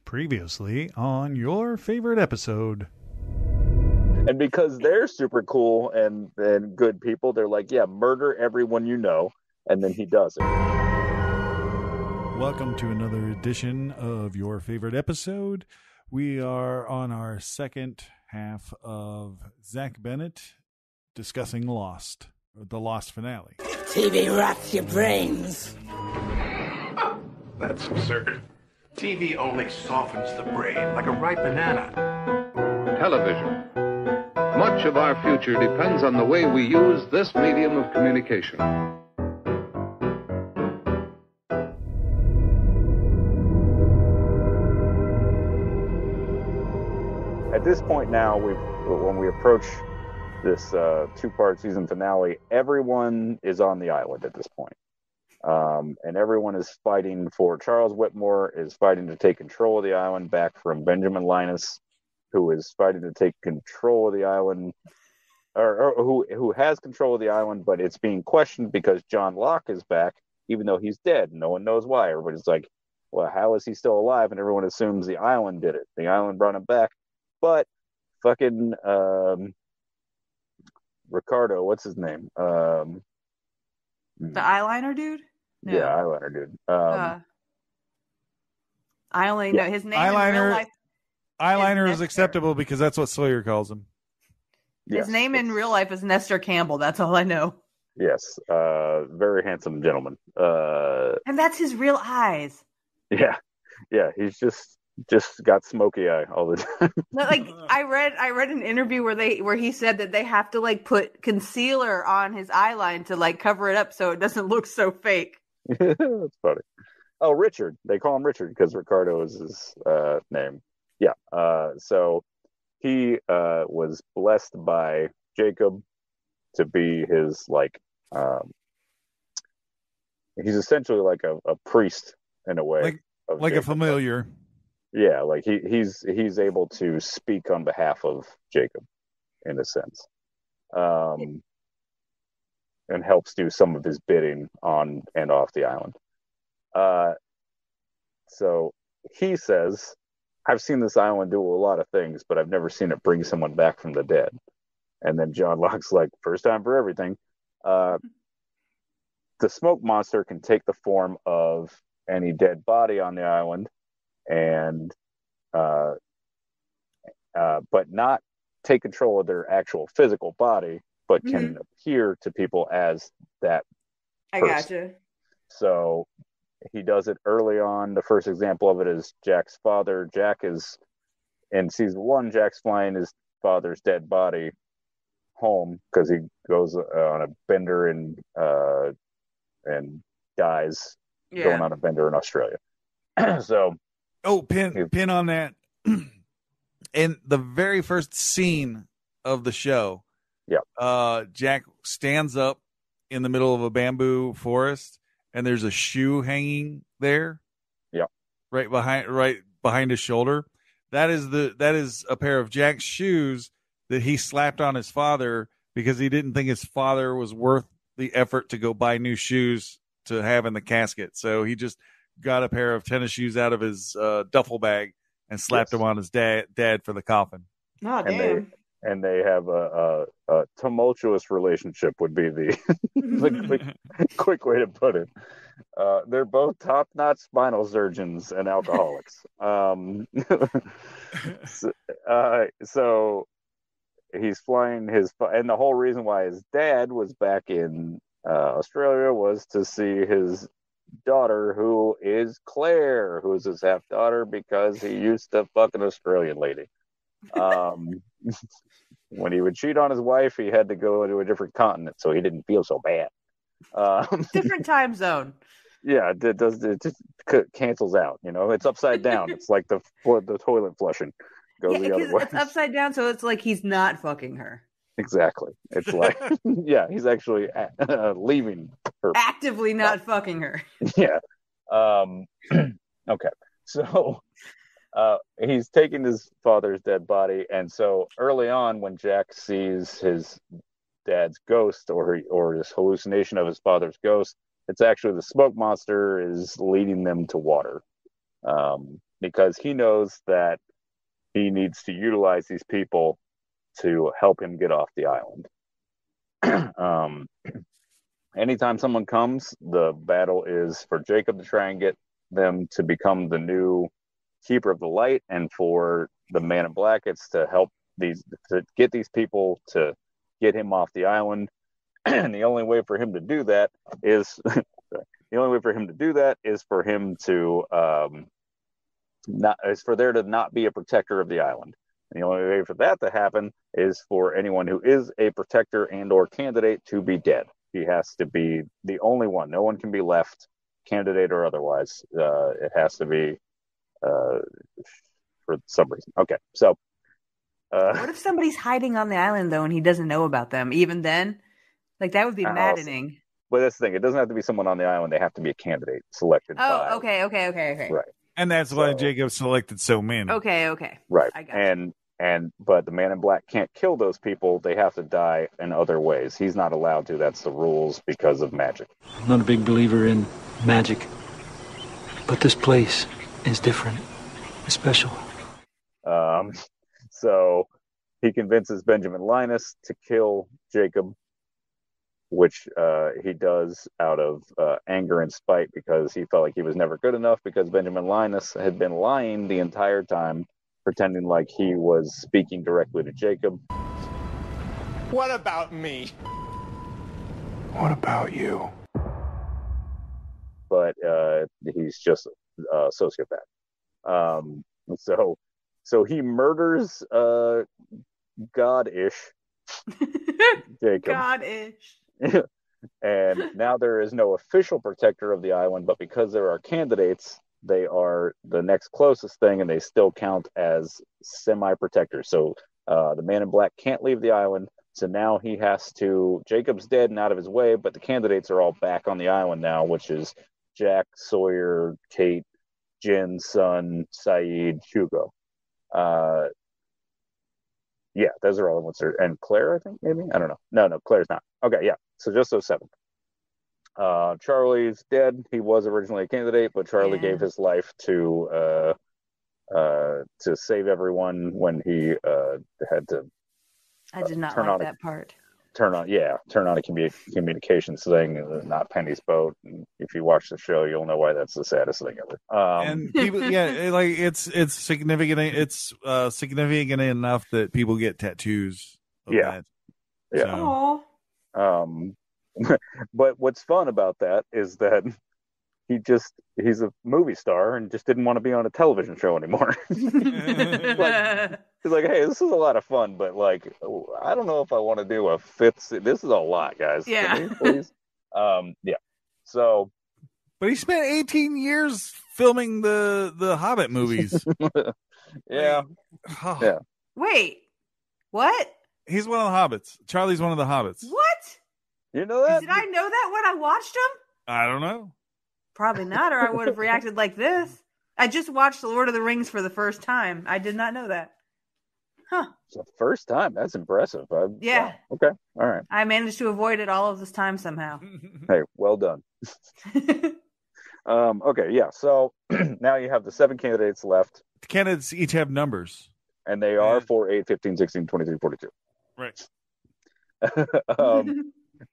Previously on your favorite episode. And because they're super cool and good people, they're like, yeah, murder everyone you know. And then he does it. Welcome to another edition of your favorite episode. We are on our second half of Zach Bennett discussing Lost, the Lost finale. TV rots your brains. That's absurd. TV only softens the brain like a ripe banana. Television. Much of our future depends on the way we use this medium of communication. At this point now, when we approach this two-part season finale, everyone is on the island at this point. And everyone is fighting for, Charles Whitmore is fighting to take control of the island back from Benjamin Linus, who is fighting to take control of the island, or who has control of the island, but it's being questioned because John Locke is back, even though he's dead. No one knows why. Everybody's like, well, how is he still alive? And everyone assumes the island did it. The island brought him back. But fucking Ricardo, what's his name? The eyeliner dude? No. Yeah, eyeliner dude. I only know his name in real life. Eyeliner is acceptable because that's what Sawyer calls him. His name in real life is Nestor Campbell. That's all I know. Yes, very handsome gentleman. And that's his real eyes. Yeah, he's just got smoky eye all the time. Like I read an interview where he said that they have to like put concealer on his eyeline to like cover it up so it doesn't look so fake. That's funny. Oh, Richard. They call him Richard because Ricardo is his name. Yeah. So he was blessed by Jacob to be his he's essentially like a priest in a way, like a familiar. Yeah, like he's able to speak on behalf of Jacob in a sense, and helps do some of his bidding on and off the island. So he says, I've seen this island do a lot of things, but I've never seen it bring someone back from the dead. And then John Locke's like, first time for everything. The smoke monster can take the form of any dead body on the island, and but not take control of their actual physical body, but can appear to people as that person. I gotcha. So he does it early on. The first example of it is Jack's father. Jack is in season 1. Jack's flying his father's dead body home because he goes on a bender and dies going on a bender in Australia. So, pin on that. In the very first scene of the show, Jack stands up in the middle of a bamboo forest, and there's a shoe hanging there. Yeah, right behind his shoulder. That is a pair of Jack's shoes that he slapped on his father because he didn't think his father was worth the effort to go buy new shoes to have in the casket. So he just got a pair of tennis shoes out of his duffel bag and slapped them on his dad for the coffin. Oh, damn. And they have a tumultuous relationship would be the quick way to put it. They're both top-notch spinal surgeons and alcoholics. So he's flying and the whole reason why his dad was back in Australia was to see his daughter, who is Claire, who's his half daughter because he used to fuck an Australian lady. When he would cheat on his wife, he had to go to a different continent, so he didn't feel so bad. Different time zone. Yeah, it just cancels out. It's upside down. It's like the toilet flushing goes the other way. It's upside down, so it's like he's not fucking her. Exactly. It's like, he's actually leaving her. Actively not fucking her. Yeah. Okay. So he's taking his father's dead body. And so early on, when Jack sees his dad's ghost or this hallucination of his father's ghost, it's actually the smoke monster is leading them to water. because he knows that he needs to utilize these people to help him get off the island. Anytime someone comes, the battle is for Jacob to try and get them to become the new keeper of the light, and for the Man in Black, it's to help get these people to get him off the island. And the only way for him to do that is for him to for there to not be a protector of the island. And the only way for that to happen is for anyone who is a protector and or candidate to be dead. He has to be the only one. No one can be left, candidate or otherwise. It has to be for some reason. Okay, so what if somebody's hiding on the island though, and he doesn't know about them? Even then, like that would be maddening. But that's the thing. It doesn't have to be someone on the island. They have to be a candidate selected. Oh, okay. Right. And that's why Jacob selected so many. Okay. Right. I got But the Man in Black can't kill those people. They have to die in other ways. He's not allowed to. That's the rules because of magic. I'm not a big believer in magic, but this place is different. It's special. So he convinces Benjamin Linus to kill Jacob, which he does out of anger and spite because he felt like he was never good enough because Benjamin Linus had been lying the entire time, pretending like he was speaking directly to Jacob. What about me? What about you? But he's just a sociopath. So he murders God-ish Jacob. God-ish. And now there is no official protector of the island, but because there are candidates, they are the next closest thing, and they still count as semi-protectors. So the Man in Black can't leave the island, so now he has to. Jacob's dead and out of his way, but the candidates are all back on the island now, which is Jack, Sawyer, Kate, Jin, Sun, Saeed, Hugo. Yeah, those are all the ones. And Claire, I think, maybe? I don't know. No, Claire's not. Okay, yeah. So just those 7. Charlie's dead. He was originally a candidate, but Charlie gave his life to save everyone when he had to. I did not like that part. Turn on a communications thing, not Penny's boat. And if you watch the show, you'll know why that's the saddest thing ever. And people, it's significant. It's significant enough that people get tattoos. That. Yeah. So. But what's fun about that is that he's a movie star and just didn't want to be on a television show anymore. He's like, hey, this is a lot of fun, but like, I don't know if I want to do a 5th. This is a lot, guys. Yeah. Can we, please? Yeah. So. But he spent 18 years filming the Hobbit movies. Yeah. Yeah. Wait, what? He's one of the Hobbits. Charlie's one of the Hobbits. What? You know that? Did I know that when I watched him? I don't know. Probably not, or I would have reacted like this. I just watched The Lord of the Rings for the first time. I did not know that. Huh. It's the first time. That's impressive. Yeah. Wow. Okay. All right. I managed to avoid it all of this time somehow. Hey, well done. Okay, yeah. So now you have the 7 candidates left. The candidates each have numbers. And they are 4, 8, 15, 16, 23, 42. Right.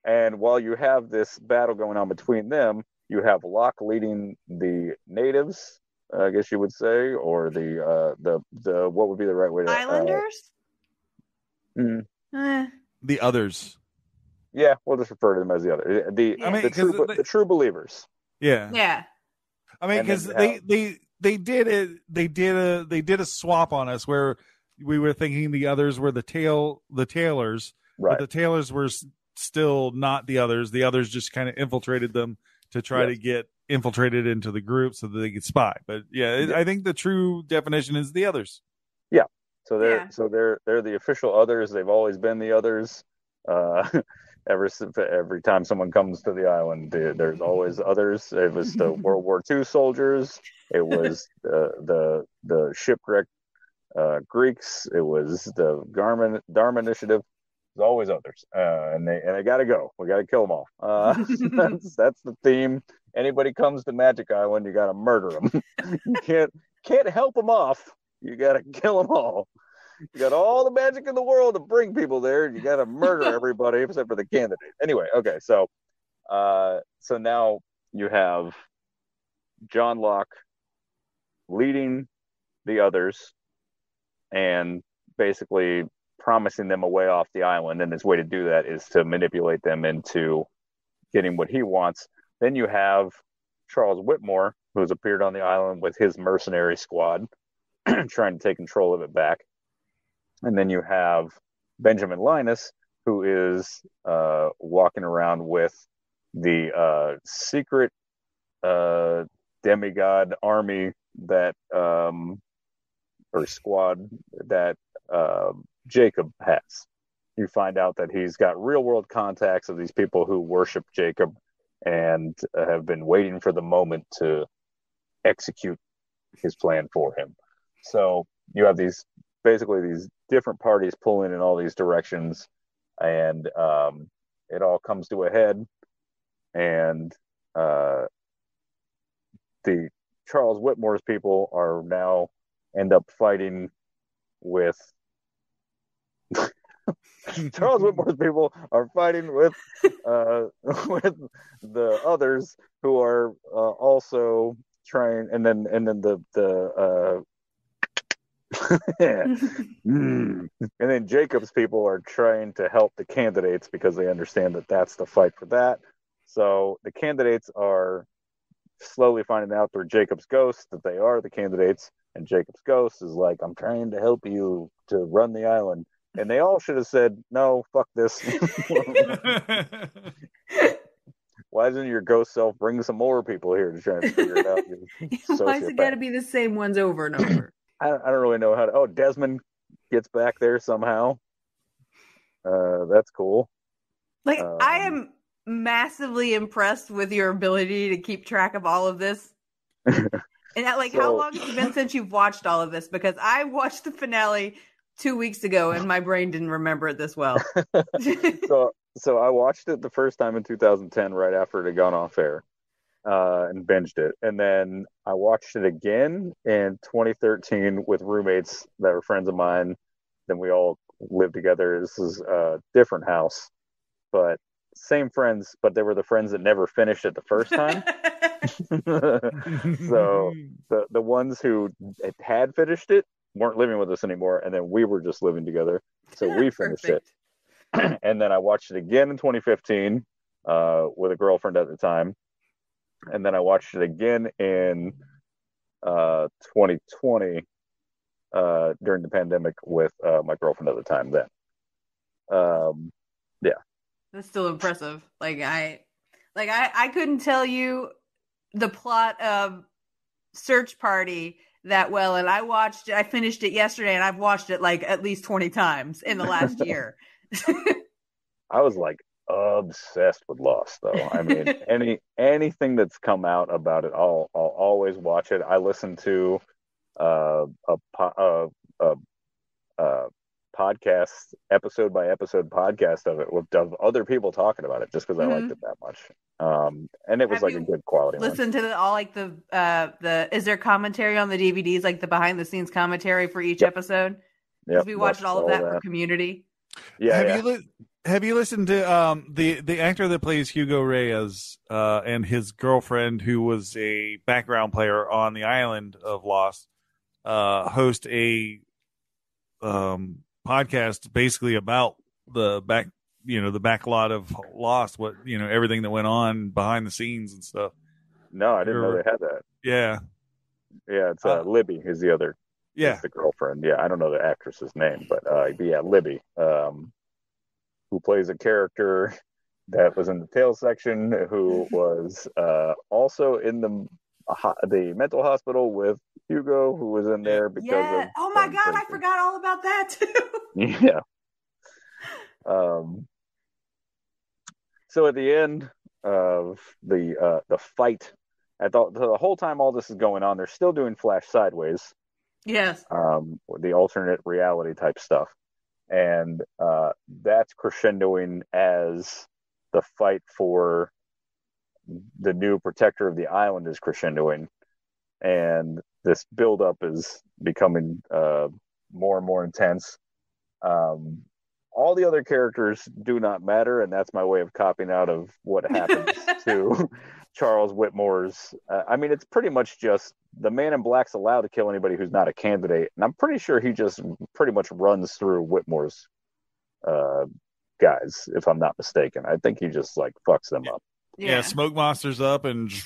And while you have this battle going on between them, you have Locke leading the natives, I guess you would say, or the what would be the right way to Islanders? The others. Yeah, we'll just refer to them as the other. The true believers. Yeah. Yeah. I mean, because they did a swap on us where we were thinking the others were the Taylors, right? But the Taylors were still not the others. The others just kind of infiltrated them to try to get infiltrated into the group so that they could spy. But I think the true definition is the others. Yeah. So they're the official others. They've always been the others. Every time someone comes to the island, there's always others. It was the World War II soldiers. It was the shipwrecked Greeks. It was the Dharma Initiative. There's always others, and they got to go. We got to kill them all. That's the theme. Anybody comes to Magic Island, you got to murder them. You can't help them off. You got to kill them all. You got all the magic in the world to bring people there. You got to murder everybody except for the candidate. Anyway, okay, so now you have John Locke leading the others and basically promising them a way off the island, and his way to do that is to manipulate them into getting what he wants. Then you have Charles Whitmore, who's appeared on the island with his mercenary squad, trying to take control of it back. And then you have Benjamin Linus, who is walking around with the secret demigod army that or squad that Jacob has. You find out that he's got real world contacts of these people who worship Jacob and have been waiting for the moment to execute his plan for him. So you have these different parties pulling in all these directions, and it all comes to a head, and the Charles Whitmore's people are now end up fighting with Charles Whitmore's people are fighting with the others who are also trying, and then and then Jacob's people are trying to help the candidates because they understand that that's the fight for that. So the candidates are slowly finding out through Jacob's ghost that they are the candidates, and Jacob's ghost is like, I'm trying to help you to run the island. And they all should have said, no, fuck this. Why doesn't your ghost self bring some more people here to try and figure it out? Why's it got to be the same ones over and over? I don't really know how to. Oh, Desmond gets back there somehow. That's cool. Like, I am massively impressed with your ability to keep track of all of this. And how long has it been since you've watched all of this? Because I watched the finale 2 weeks ago and my brain didn't remember it this well. So I watched it the first time in 2010, right after it had gone off air, and binged it. And then I watched it again in 2013 with roommates that were friends of mine. Then we all lived together. This is a different house, but same friends, but they were the friends that never finished it the first time. So the ones who had finished it weren't living with us anymore, and then we were just living together, so we finished it. And then I watched it again in 2015 with a girlfriend at the time, and then I watched it again in 2020 during the pandemic with my girlfriend at the time. Then yeah, that's still impressive. I couldn't tell you the plot of Search Party that well, and I finished it yesterday, and I've watched it like at least 20 times in the last year. I was like obsessed with Lost, though. I mean, anything that's come out about it, I'll always watch it. I listen to a podcast, episode by episode podcast of it with other people talking about it, just because I liked it that much. And it was a good quality. Listen to the is there commentary on the DVDs, like the behind the scenes commentary for each episode? Yeah, we watched all of that for Community. Yeah. Have you listened to the actor that plays Hugo Reyes and his girlfriend, who was a background player on the island of Lost, host a podcast basically about the back lot of Lost, everything that went on behind the scenes and stuff. No, I didn't know they had that. Yeah, it's Libby is the other. Yeah, the girlfriend. Yeah, I don't know the actress's name, but yeah, Libby, who plays a character that was in the tail section, who was also in the mental hospital with Hugo, who was in there because of. Oh my God, I forgot all about that too. Yeah. So at the end of the fight, I thought the whole time all this is going on, they're still doing Flash Sideways. Yes. The alternate reality type stuff. And that's crescendoing as the fight for the new protector of the island is crescendoing. and this buildup is becoming more and more intense. All the other characters do not matter, and that's my way of copying out of what happens to Charles Whitmore's. I mean, it's pretty much just the Man in Black's allowed to kill anybody who's not a candidate, and I'm pretty sure he just pretty much runs through Whitmore's guys, if I'm not mistaken. I think he just like fucks them up. Yeah, smoke monsters up and he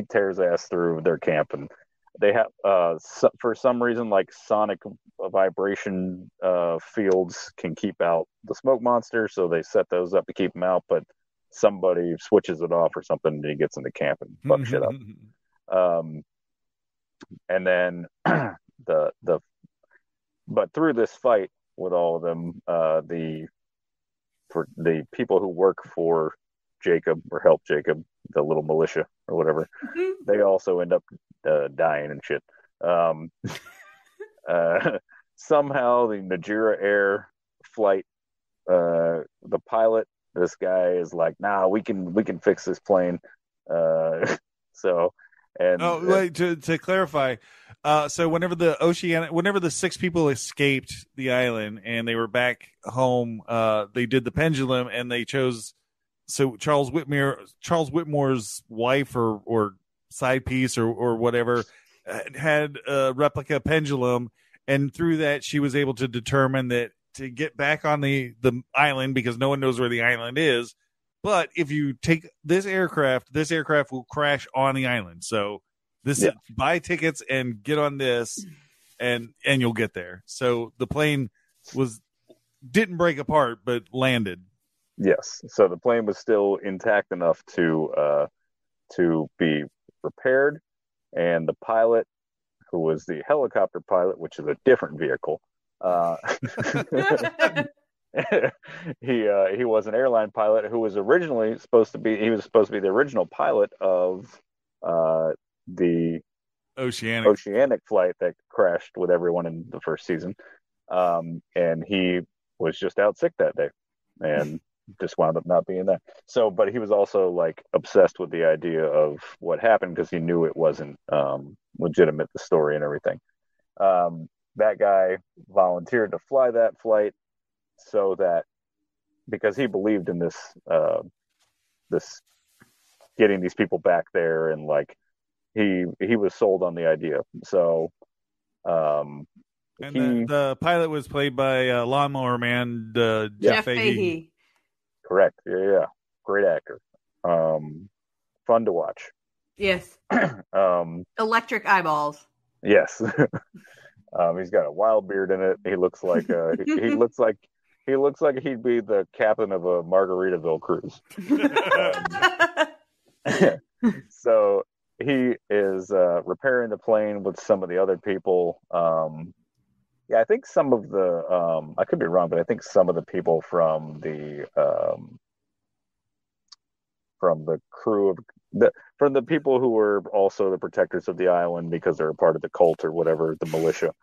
tears ass through their camp, and they have for some reason like sonic vibration fields can keep out the smoke monster, so they set those up to keep them out, but somebody switches it off or something and he gets into camp and fucks shit up. And then but through this fight with all of them, for the people who work for Jacob or help Jacob, the little militia or whatever, they also end up dying and shit. Somehow the Najira Air flight, the pilot, this guy is like, nah, we can fix this plane. To clarify, so whenever the 6 people escaped the island and they were back home, they did the pendulum and they chose. So Charles Whitmore's wife or side piece or whatever had a replica pendulum, and through that she was able to determine that to get back on the island, because no one knows where the island is. But if you take this aircraft will crash on the island. So buy tickets and get on this, and you'll get there. So the plane didn't break apart, but landed. Yes. So the plane was still intact enough to be repaired, and the pilot, who was the helicopter pilot, which is a different vehicle, he was an airline pilot who was originally supposed to be the original pilot of the Oceanic flight that crashed with everyone in the first season, and he was just out sick that day and just wound up not being there. So, but he was also like obsessed with the idea of what happened because he knew it wasn't legitimate, the story and everything. That guy volunteered to fly that flight so that, because he believed in this getting these people back there, and like he was sold on the idea. So the pilot was played by Lawnmower Man Jeff Fahey. Correct. Yeah. Great actor. Fun to watch. Yes. Electric eyeballs. Yes. He's got a wild beard in it. He looks like he looks like he'd be the captain of a Margaritaville cruise. So he is repairing the plane with some of the other people. I think some of the I could be wrong, but I think some of the people from the crew of from the people who were also the protectors of the island, because they're a part of the cult or whatever, the militia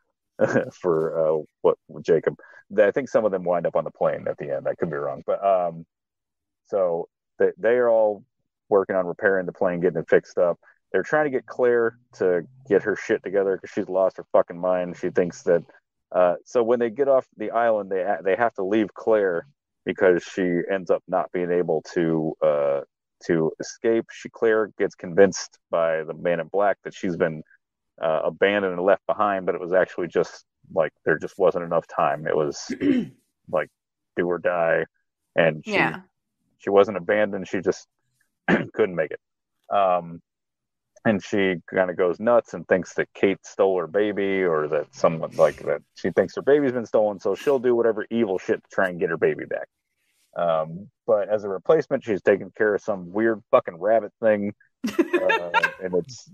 for Jacob. I think some of them wind up on the plane at the end. I could be wrong, but so they are all working on repairing the plane, getting it fixed up. They're trying to get Claire to get her shit together because she's lost her fucking mind. She thinks that. So when they get off the island, they have to leave Claire because she ends up not being able to escape. Claire gets convinced by the Man in Black that she's been abandoned and left behind, but it was actually just like there just wasn't enough time. It was like do or die, and she wasn't abandoned. She just couldn't make it. And she kind of goes nuts and thinks that Kate stole her baby, or that someone like that. She thinks her baby's been stolen, so she'll do whatever evil shit to try and get her baby back. But as a replacement, she's taking care of some weird fucking rabbit thing, and it's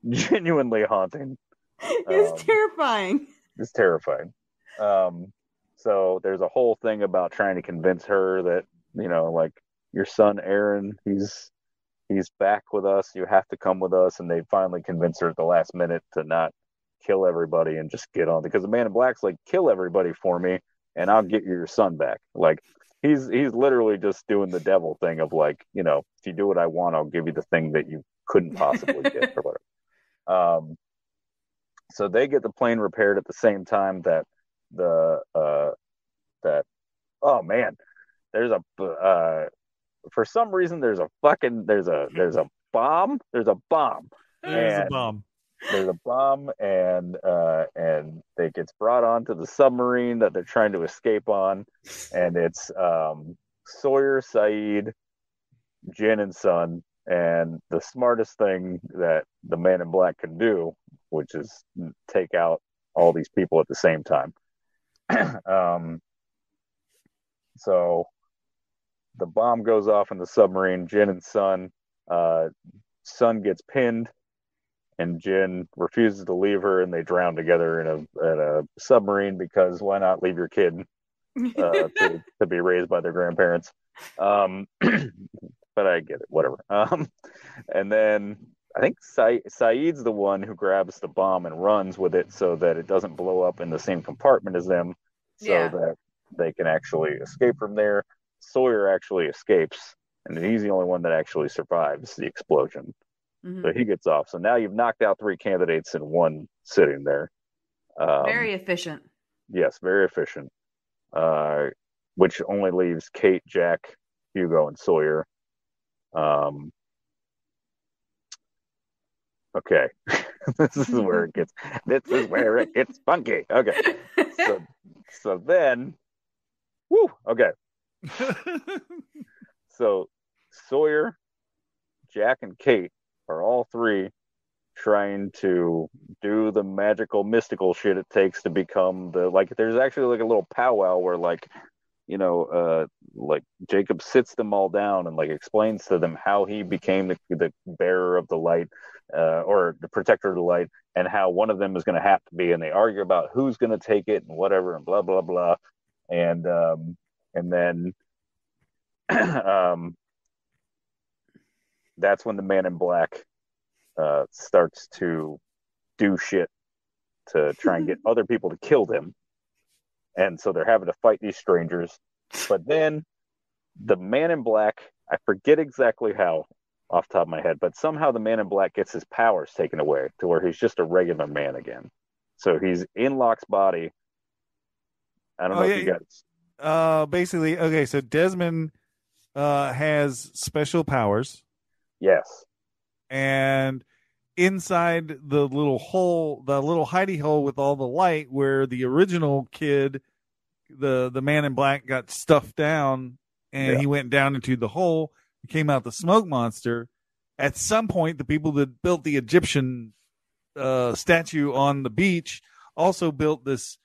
genuinely haunting. It's terrifying. It's terrifying. So there's a whole thing about trying to convince her that, like, your son Aaron, he's back with us. You have to come with us. And they finally convince her at the last minute to not kill everybody and just get on, because the Man in Black's like, kill everybody for me and I'll get your son back. Like, he's literally just doing the devil thing of like, if you do what I want, I'll give you the thing that you couldn't possibly get or whatever. So they get the plane repaired at the same time that oh man, there's a for some reason there's a bomb. There's a bomb. There's a bomb, and it gets brought onto the submarine that they're trying to escape on, and it's Sawyer, Saeed, Jin, and Sun, and the smartest thing that the Man in Black can do, which is take out all these people at the same time. So the bomb goes off in the submarine. Jin and Sun. Sun gets pinned, and Jin refuses to leave her, and they drown together in a submarine because why not leave your kid to be raised by their grandparents? But I get it, whatever. And then I think Saeed's the one who grabs the bomb and runs with it so that it doesn't blow up in the same compartment as them, so that they can actually escape from there. Sawyer actually escapes, and he's the only one that actually survives the explosion. Mm-hmm. So he gets off. So now you've knocked out 3 candidates in one sitting there. Very efficient. Yes, very efficient. Which only leaves Kate, Jack, Hugo, and Sawyer. Okay. This is where it gets funky. Okay. So then, woo, okay. So Sawyer, Jack, and Kate are all 3 trying to do the magical, mystical shit it takes to become there's actually like a little powwow where like Jacob sits them all down and like explains to them how he became the bearer of the light, or the protector of the light, and how one of them is going to have to be, and they argue about who's going to take it and whatever and blah blah blah, and then that's when the Man in Black starts to do shit to try and get other people to kill them. And so they're having to fight these strangers. But then the Man in Black, I forget exactly how off the top of my head, but somehow the Man in Black gets his powers taken away to where he's just a regular man again. So he's in Locke's body. I don't know if you guys... basically, okay, so Desmond has special powers. Yes. And inside the little hole, the little hidey hole with all the light where the original kid, the Man in Black, got stuffed down, and he went down into the hole, came out the smoke monster. At some point, the people that built the Egyptian statue on the beach also built this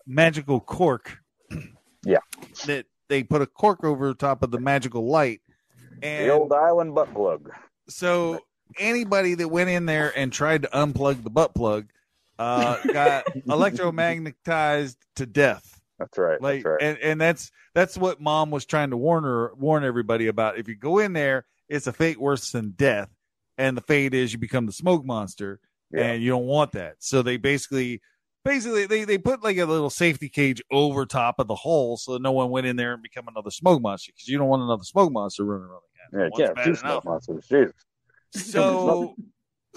magical cork. Yeah. That they put a cork over top of the magical light. And the old island butt plug. So anybody that went in there and tried to unplug the butt plug got electromagnetized to death. That's right. Like, that's right. And that's what Mom was trying to warn everybody about. If you go in there, it's a fate worse than death, and the fate is you become the smoke monster, and you don't want that. So they basically they put like a little safety cage over top of the hole so no one went in there and become another smoke monster, because you don't want another smoke monster running around. Two smoke monsters. Jesus.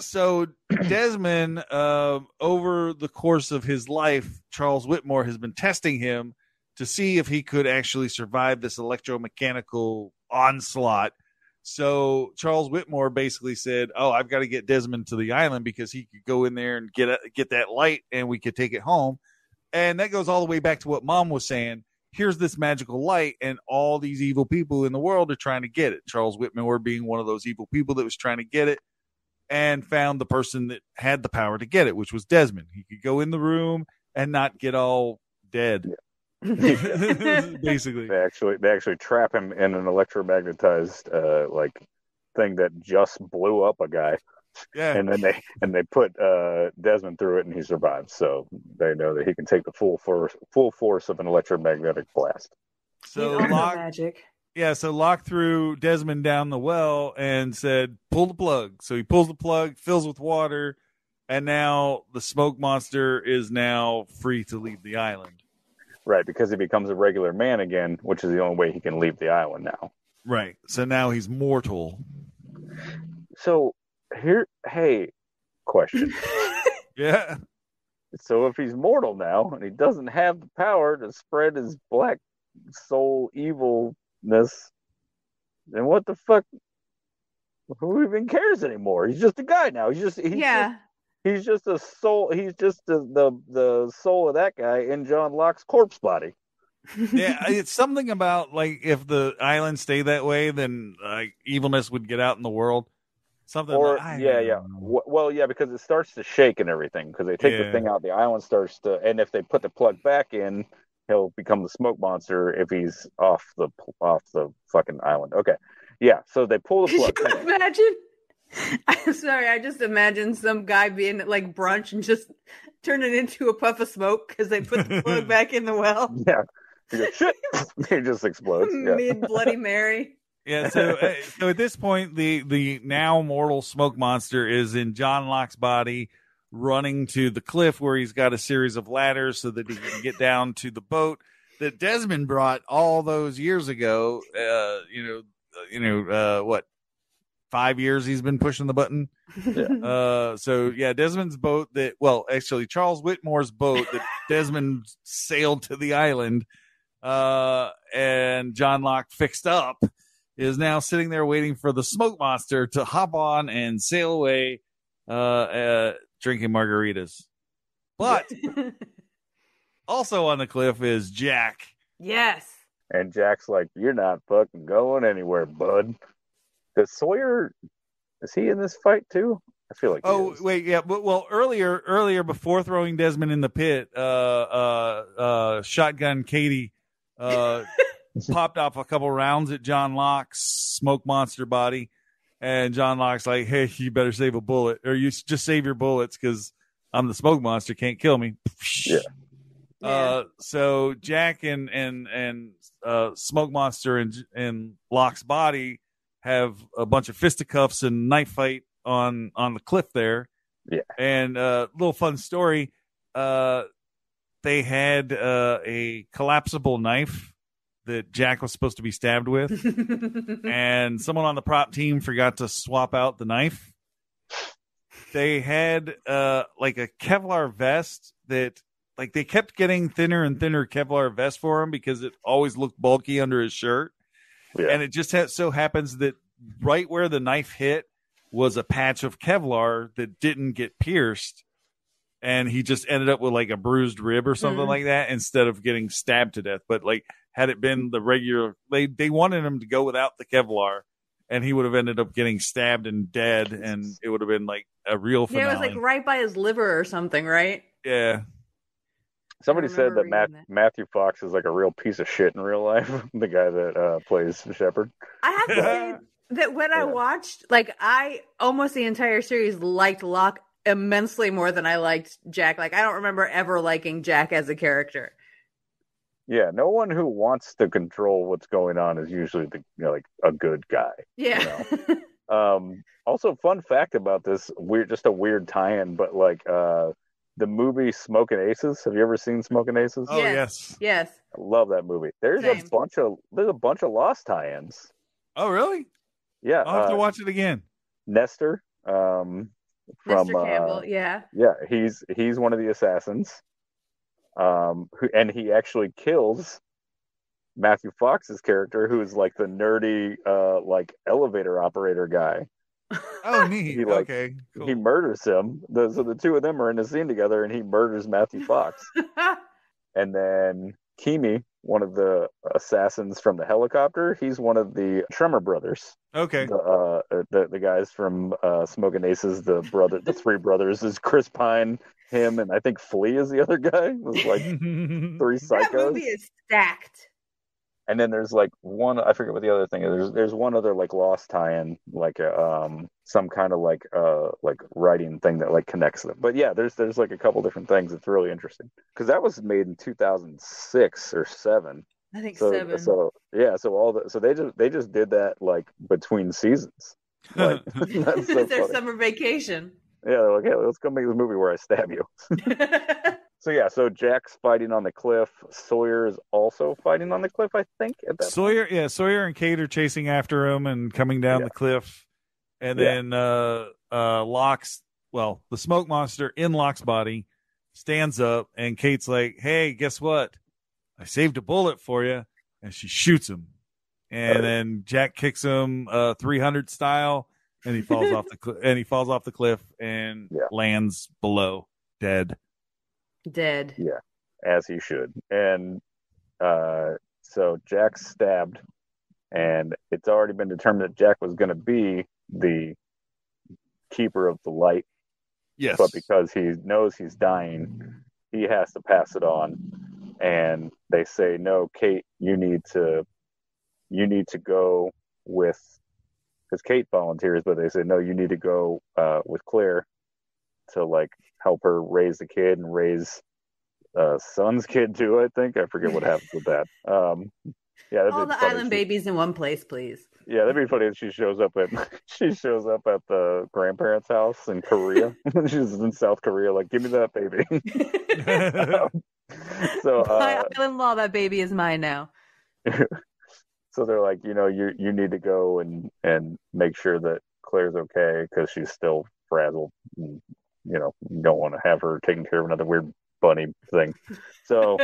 So Desmond, over the course of his life, Charles Whitmore has been testing him to see if he could actually survive this electromechanical onslaught. So Charles Whitmore basically said, "Oh, I've got to get Desmond to the island because he could go in there and get that light, and we could take it home." And that goes all the way back to what Mom was saying. Here's this magical light, and all these evil people in the world are trying to get it. Charles Whitmore being one of those evil people that was trying to get it, and found the person that had the power to get it, which was Desmond. He could go in the room and not get all dead. Basically, they actually trap him in an electromagnetized thing that just blew up a guy. Yeah, and then they put Desmond through it, and he survives. So they know that he can take the full force of an electromagnetic blast. So Locke threw Desmond down the well and said, "Pull the plug." So he pulls the plug, fills with water, and now the smoke monster is now free to leave the island. Right, because he becomes a regular man again, which is the only way he can leave the island now. Right. So now he's mortal. So hey, question. Yeah. So if he's mortal now and he doesn't have the power to spread his black soul evilness, then what the fuck? Who even cares anymore? He's just a guy now. He's just a soul. He's just the soul of that guy in John Locke's corpse body. Yeah, it's something about like if the island stayed that way, then evilness would get out in the world. Something. Or yeah. Well, yeah, because it starts to shake and everything. Because they take the thing out, the island starts to, and if they put the plug back in, he'll become the smoke monster if he's off the fucking island. Okay, yeah. So they pull the plug. Could you imagine? I'm sorry, I just imagine some guy being at like brunch and just turn it into a puff of smoke because they put the plug back in the well. Yeah. He goes, shit. He just explodes. Yeah. Mid Bloody Mary. Yeah, so at this point, the now mortal smoke monster is in John Locke's body, running to the cliff where he's got a series of ladders so that he can get down to the boat that Desmond brought all those years ago. What? 5 years he's been pushing the button. Yeah. So yeah, Desmond's boat actually Charles Whitmore's boat that Desmond sailed to the island, and John Locke fixed up, is now sitting there waiting for the smoke monster to hop on and sail away, drinking margaritas. But also on the cliff is Jack. Yes. And Jack's like, "You're not fucking going anywhere, bud." Does Sawyer, is he in this fight too? I feel like. Wait, yeah. Well, earlier before throwing Desmond in the pit, Shotgun Katie popped off a couple rounds at John Locke's smoke monster body, and John Locke's like, "Hey, you better save a bullet, or you just save your bullets because I'm the smoke monster, can't kill me." Yeah. So Jack and smoke monster and Locke's body have a bunch of fisticuffs and knife fight on the cliff there. Yeah. And little fun story. They had a collapsible knife that Jack was supposed to be stabbed with. And someone on the prop team forgot to swap out the knife. They had like a Kevlar vest that like they kept getting thinner and thinner Kevlar vest for him because it always looked bulky under his shirt. Yeah. And it just so happens that right where the knife hit was a patch of Kevlar that didn't get pierced. And he just ended up with like a bruised rib or something like that instead of getting stabbed to death. But like, had it been the regular, they wanted him to go without the Kevlar, and he would have ended up getting stabbed and dead, and it would have been like a real finale. Yeah, it was like right by his liver or something, right? Yeah. Somebody said that Matthew Fox is like a real piece of shit in real life. The guy that plays Shepard. I have to say that when I watched, like, I almost the entire series liked Locke immensely more than I liked Jack. Like, I don't remember ever liking Jack as a character. Yeah, no one who wants to control what's going on is usually like a good guy. Yeah. You know? Also, fun fact about this just a weird tie-in, but like the movie Smokin' Aces. Have you ever seen Smokin' Aces? Oh yes. I love that movie. There's a bunch of Lost tie-ins. Oh really? Yeah. I'll have to watch it again. Nestor. From Mr. Campbell, yeah, he's one of the assassins, and he actually kills Matthew Fox's character, who's like the nerdy, like elevator operator guy. Oh, neat. Okay, cool. He murders him. So the two of them are in a scene together, and he murders Matthew Fox. And then Kimi, one of the assassins from the helicopter, he's one of the Tremor brothers. Okay. The guys from Smokin' Aces, the three brothers is Chris Pine, him, and I think Flea is the other guy. It was like three psychos. That movie is stacked. And then there's like one, I forget what the other thing is. There's one other like Lost tie-in, like some kind of like writing thing that like connects them. But yeah, there's like a couple different things. It's really interesting because that was made in 2006 or 7. I think 7. So yeah, so they just did that like between seasons. Like, that's so their funny. summer vacation. Yeah, they're like, hey, let's go make this movie where I stab you. So Jack's fighting on the cliff. Sawyer is also fighting on the cliff, I think. At that Sawyer, point. Sawyer and Kate are chasing after him and coming down the cliff, and then Locke's, the smoke monster in Locke's body stands up, and Kate's like, "Hey, guess what? I saved a bullet for you," and she shoots him, and then Jack kicks him 300 style, and he falls off the cliff and lands below, dead. Yeah, as he should. And so Jack's stabbed, and it's already been determined that Jack was going to be the keeper of the light. Yes. But because he knows he's dying, he has to pass it on. And they say, "No, Kate, you need to go with," because Kate volunteers, but they say, "No, you need to go with Claire to like help her raise the kid and raise son's kid too." I think I forget what happens with that. All the island babies in one place, please. Yeah, that'd be funny if she shows up at the grandparents' house in Korea. She's in South Korea, like, "Give me that baby." By island law, that baby is mine now. So they're like, you need to go and make sure that Claire's okay because she's still frazzled. And, you don't want to have her taking care of another weird bunny thing. So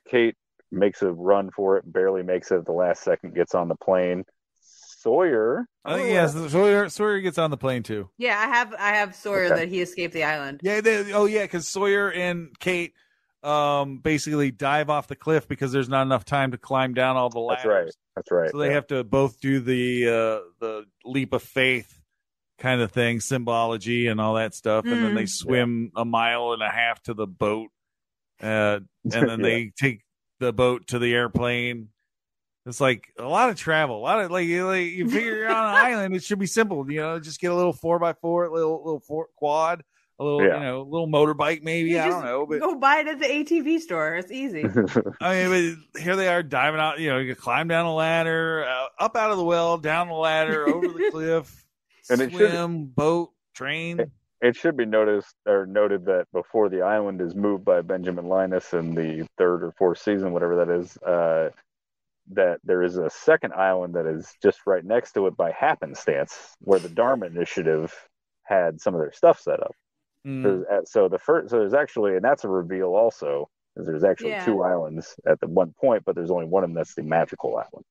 Kate makes a run for it, barely makes it at the last second, gets on the plane. Sawyer. Sawyer gets on the plane too. Yeah, I have Sawyer that he escaped the island. Yeah, because Sawyer and Kate basically dive off the cliff because there's not enough time to climb down all the ladders. That's right. So they have to both do the leap of faith kind of thing, symbology and all that stuff, and then they swim a mile and a half to the boat, and then they take the boat to the airplane. It's like a lot of travel, a lot of like you figure you're on an island. It should be simple, just get a little 4x4, little quad, a little little motorbike maybe. I don't know, but go buy it at the ATV store. It's easy. I mean, but here they are diving out. You climb down a ladder, up out of the well, down the ladder, over the cliff, and swim, boat, train. It should be noted that before the island is moved by Benjamin Linus in the 3rd or 4th season, whatever that is, that there is a second island that is just right next to it by happenstance, where the Dharma Initiative had some of their stuff set up. So there's actually, and that's a reveal also, is there's actually 2 islands at the one point, but there's only one of them that's the magical island.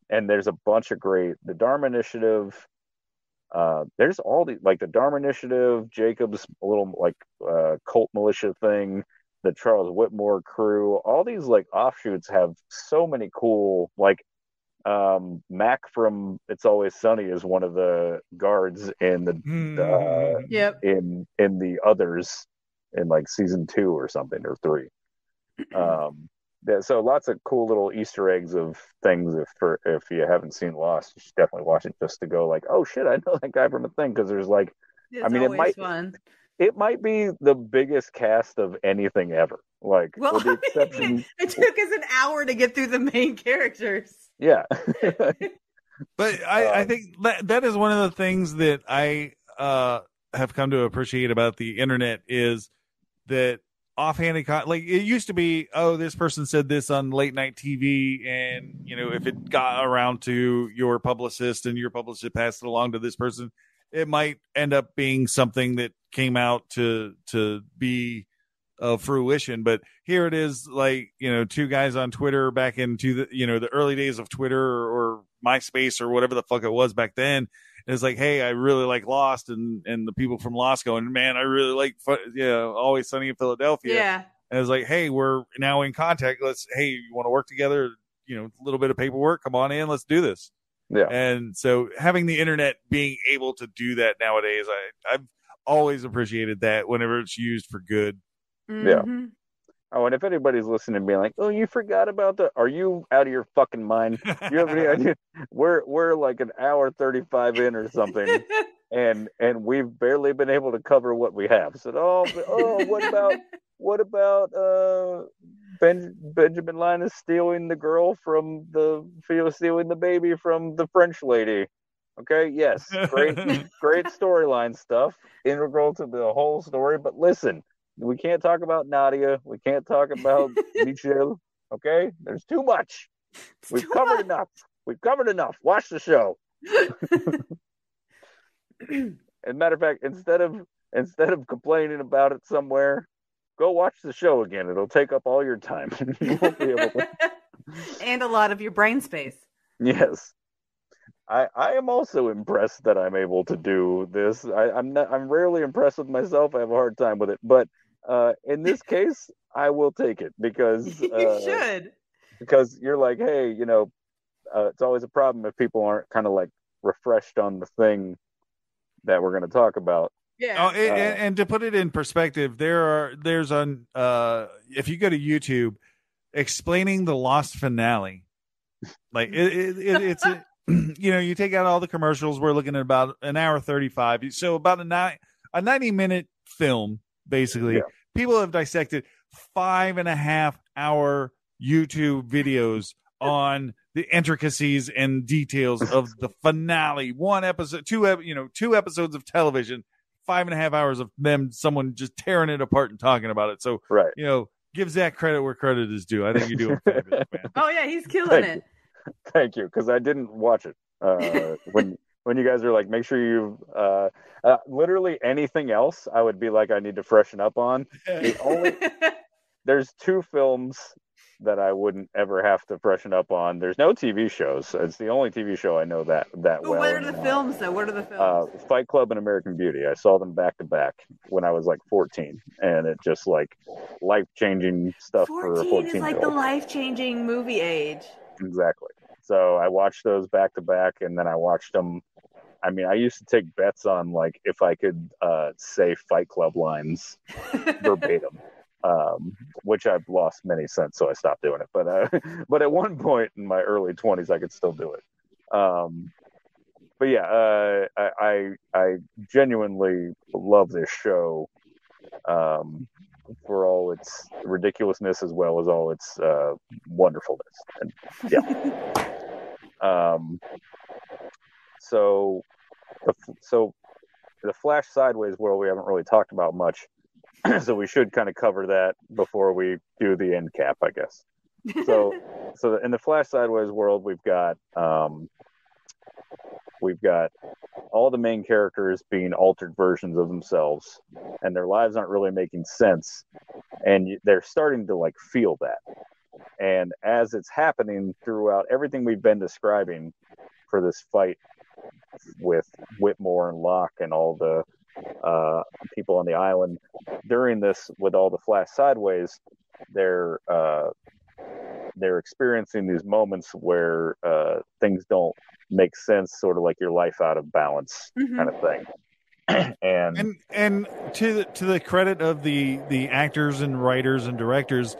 And there's a bunch of the Dharma Initiative. There's all the Dharma Initiative, Jacob's little cult militia thing, the Charles Whitmore crew. All these offshoots have so many cool Mac from It's Always Sunny is one of the guards in the in the Others in season 2 or something, or 3. So lots of cool little Easter eggs of things. If you haven't seen Lost, you should definitely watch it just to go oh shit, I know that guy from a thing, because there's fun. It might be the biggest cast of anything ever. With the exception, it took us an hour to get through the main characters. Yeah. But I think that is one of the things that I have come to appreciate about the internet is that offhanded it used to be, this person said this on late night TV, and if it got around to your publicist and your publicist passed it along to this person, it might end up being something that came out to be fruition. But here it is, 2 guys on Twitter back into the early days of Twitter or MySpace or whatever the fuck it was back then. And it's hey, I really like Lost, and the people from Lost going, man, I really like Always Sunny in Philadelphia. Yeah. And it's hey, we're now in contact. You want to work together? A little bit of paperwork. Come on in. Let's do this. Yeah. And so having the internet being able to do that nowadays, I've always appreciated that whenever it's used for good. Mm-hmm. Yeah. Oh, and if anybody's listening being oh, you forgot about are you out of your fucking mind? You have any idea? We're an hour 35 in or something, and we've barely been able to cover what we have. So, what about Benjamin Linus stealing the girl from stealing the baby from the French lady? Okay, yes, great storyline stuff, integral to the whole story. But listen, we can't talk about Nadia. We can't talk about Michelle. Okay, there's too much. We've covered enough. We've covered enough. Watch the show. As a matter of fact, instead of complaining about it somewhere, go watch the show again. It'll take up all your time. You won't be able to. And a lot of your brain space. Yes. I am also impressed that I'm able to do this. I'm rarely impressed with myself. I have a hard time with it, but in this case, I will take it because you should. Because you're like, hey, it's always a problem if people aren't kind of like refreshed on the thing that we're going to talk about. Yeah. And to put it in perspective, there's if you go to YouTube, explaining the Lost finale, like it's you take out all the commercials. We're looking at about an hour 35, so about a 90-minute film, basically. Yeah. People have dissected 5.5 hour YouTube videos on the intricacies and details of the finale. One episode, two episodes of television, 5.5 hours of someone just tearing it apart and talking about it. So, right. Give Zach credit where credit is due. I think you're doing fabulous, man. Oh yeah, he's killing it. Thank you, because I didn't watch it. When you guys are like, make sure you literally anything else, I would be like, I need to freshen up on. There's two films that I wouldn't ever have to freshen up on. There's no TV shows. It's the only TV show I know that well. What are the films though? What are the films? Fight Club and American Beauty. I saw them back to back when I was like 14, and it just like life-changing stuff for a 14-year-old. 14 is like the life-changing movie age. Exactly. So I watched those back to back, and then I watched them. I mean, I used to take bets on like if I could say Fight Club lines verbatim, which I've lost many since, so I stopped doing it. But at one point in my early 20s, I could still do it. But yeah, I genuinely love this show for all its ridiculousness as well as all its wonderfulness. And yeah. So the Flash Sideways world we haven't really talked about much, so we should kind of cover that before we do the end cap, I guess. So in the Flash Sideways world, we've got all the main characters being altered versions of themselves, and their lives aren't really making sense, and they're starting to like feel that. And as it's happening throughout everything we've been describing for this fight with Whitmore and Locke and all the people on the island, during this with all the Flash Sideways, they're experiencing these moments where things don't make sense, sort of like your life out of balance kind of thing. and to the credit of the actors and writers and directors,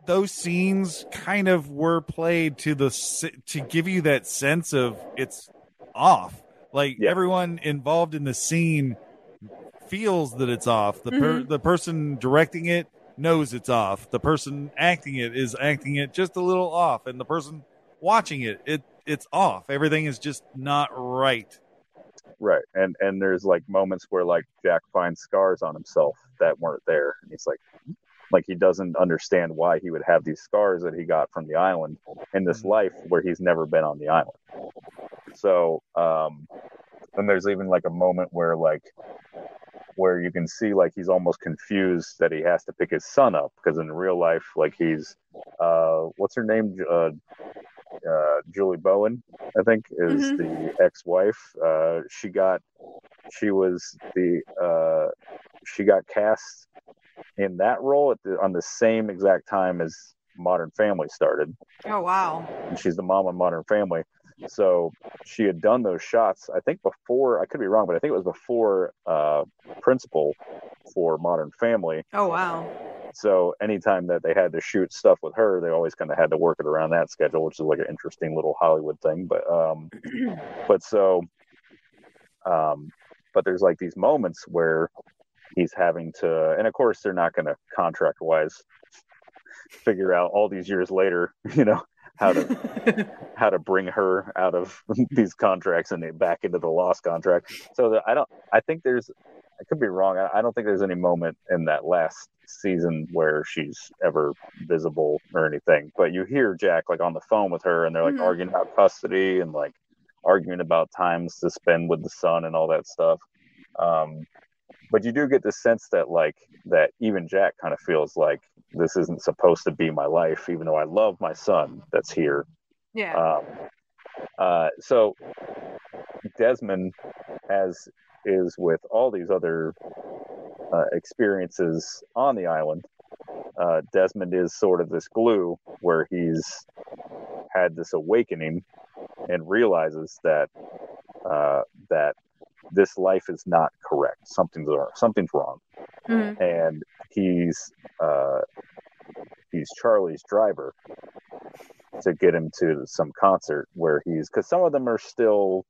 those scenes kind of were played to give you that sense of it's off. Like everyone involved in the scene feels that it's off. The person directing it knows it's off. The person acting it is acting it just a little off, and the person watching it's off. Everything is just not right. Right. And there's like moments where like Jack finds scars on himself that weren't there, and he's like he doesn't understand why he would have these scars that he got from the island in this life where he's never been on the island. So and there's even like a moment where you can see like he's almost confused that he has to pick his son up, because in real life, like he's what's her name, Julie Bowen, I think, is the ex-wife. She got cast in that role on the same exact time as Modern Family started. Oh wow! And she's the mom on Modern Family. So she had done those shots, I think before, I could be wrong, but I think it was before Principal for Modern Family. Oh, wow. So anytime that they had to shoot stuff with her, they always kind of had to work it around that schedule, which is like an interesting little Hollywood thing. But there's like these moments where he's having to, and of course they're not going to contract wise figure out all these years later, how to bring her out of these contracts and back into the lost contract. So I think there's, I could be wrong. I don't think there's any moment in that last season where she's ever visible or anything. But you hear Jack like on the phone with her, and they're like arguing about custody and like arguing about times to spend with the son and all that stuff. But you do get the sense that that even Jack kind of feels like this isn't supposed to be my life, even though I love my son that's here. Yeah. So Desmond, as is with all these other experiences on the island, Desmond is sort of this glue where he's had this awakening and realizes that this life is not correct. Something's wrong, and he's Charlie's driver to get him to some concert where because some of them are still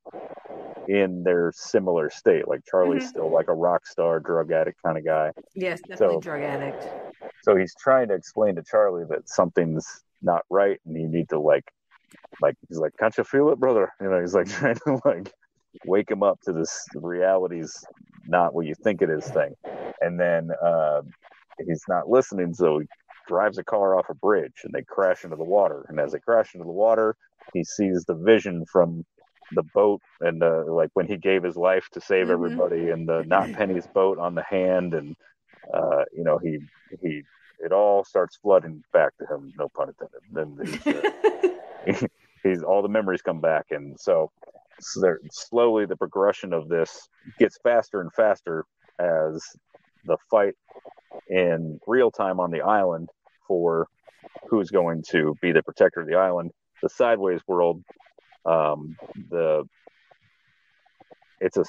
in their similar state. Like Charlie's still like a rock star, drug addict kind of guy. Yes, definitely drug addict. So he's trying to explain to Charlie that something's not right, and you need to he's like, can't you feel it, brother? He's like trying to wake him up to this reality's not what you think it is thing. And then he's not listening, so he drives a car off a bridge and they crash into the water. And as they crash into the water, he sees the vision from the boat and when he gave his life to save everybody, and the Not Penny's boat on the hand, and he it all starts flooding back to him, no pun intended. Then he's all the memories come back, and so slowly the progression of this gets faster and faster as the fight in real time on the island for who's going to be the protector of the island. The sideways world, it's a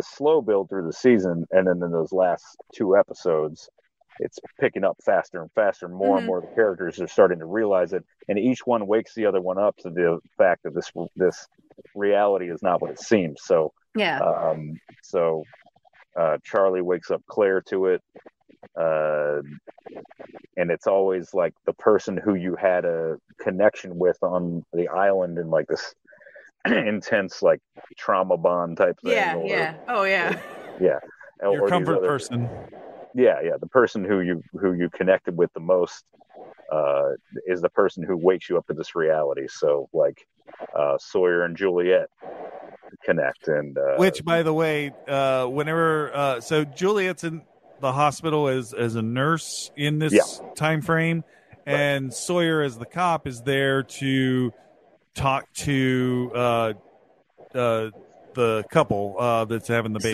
slow build through the season, and then in those last 2 episodes, it's picking up faster and faster. More and more of the characters are starting to realize it, and each one wakes the other one up to the fact that this reality is not what it seems. So Charlie wakes up Claire to it, and it's always like the person who you had a connection with on the island in like this intense like trauma bond type thing. Your comfort person. The person who you connected with the most is the person who wakes you up to this reality. So like Sawyer and Juliet connect, and which, by the way, whenever so Juliet's in the hospital as a nurse in this time frame, and Sawyer as the cop is there to talk to the couple that's having the baby,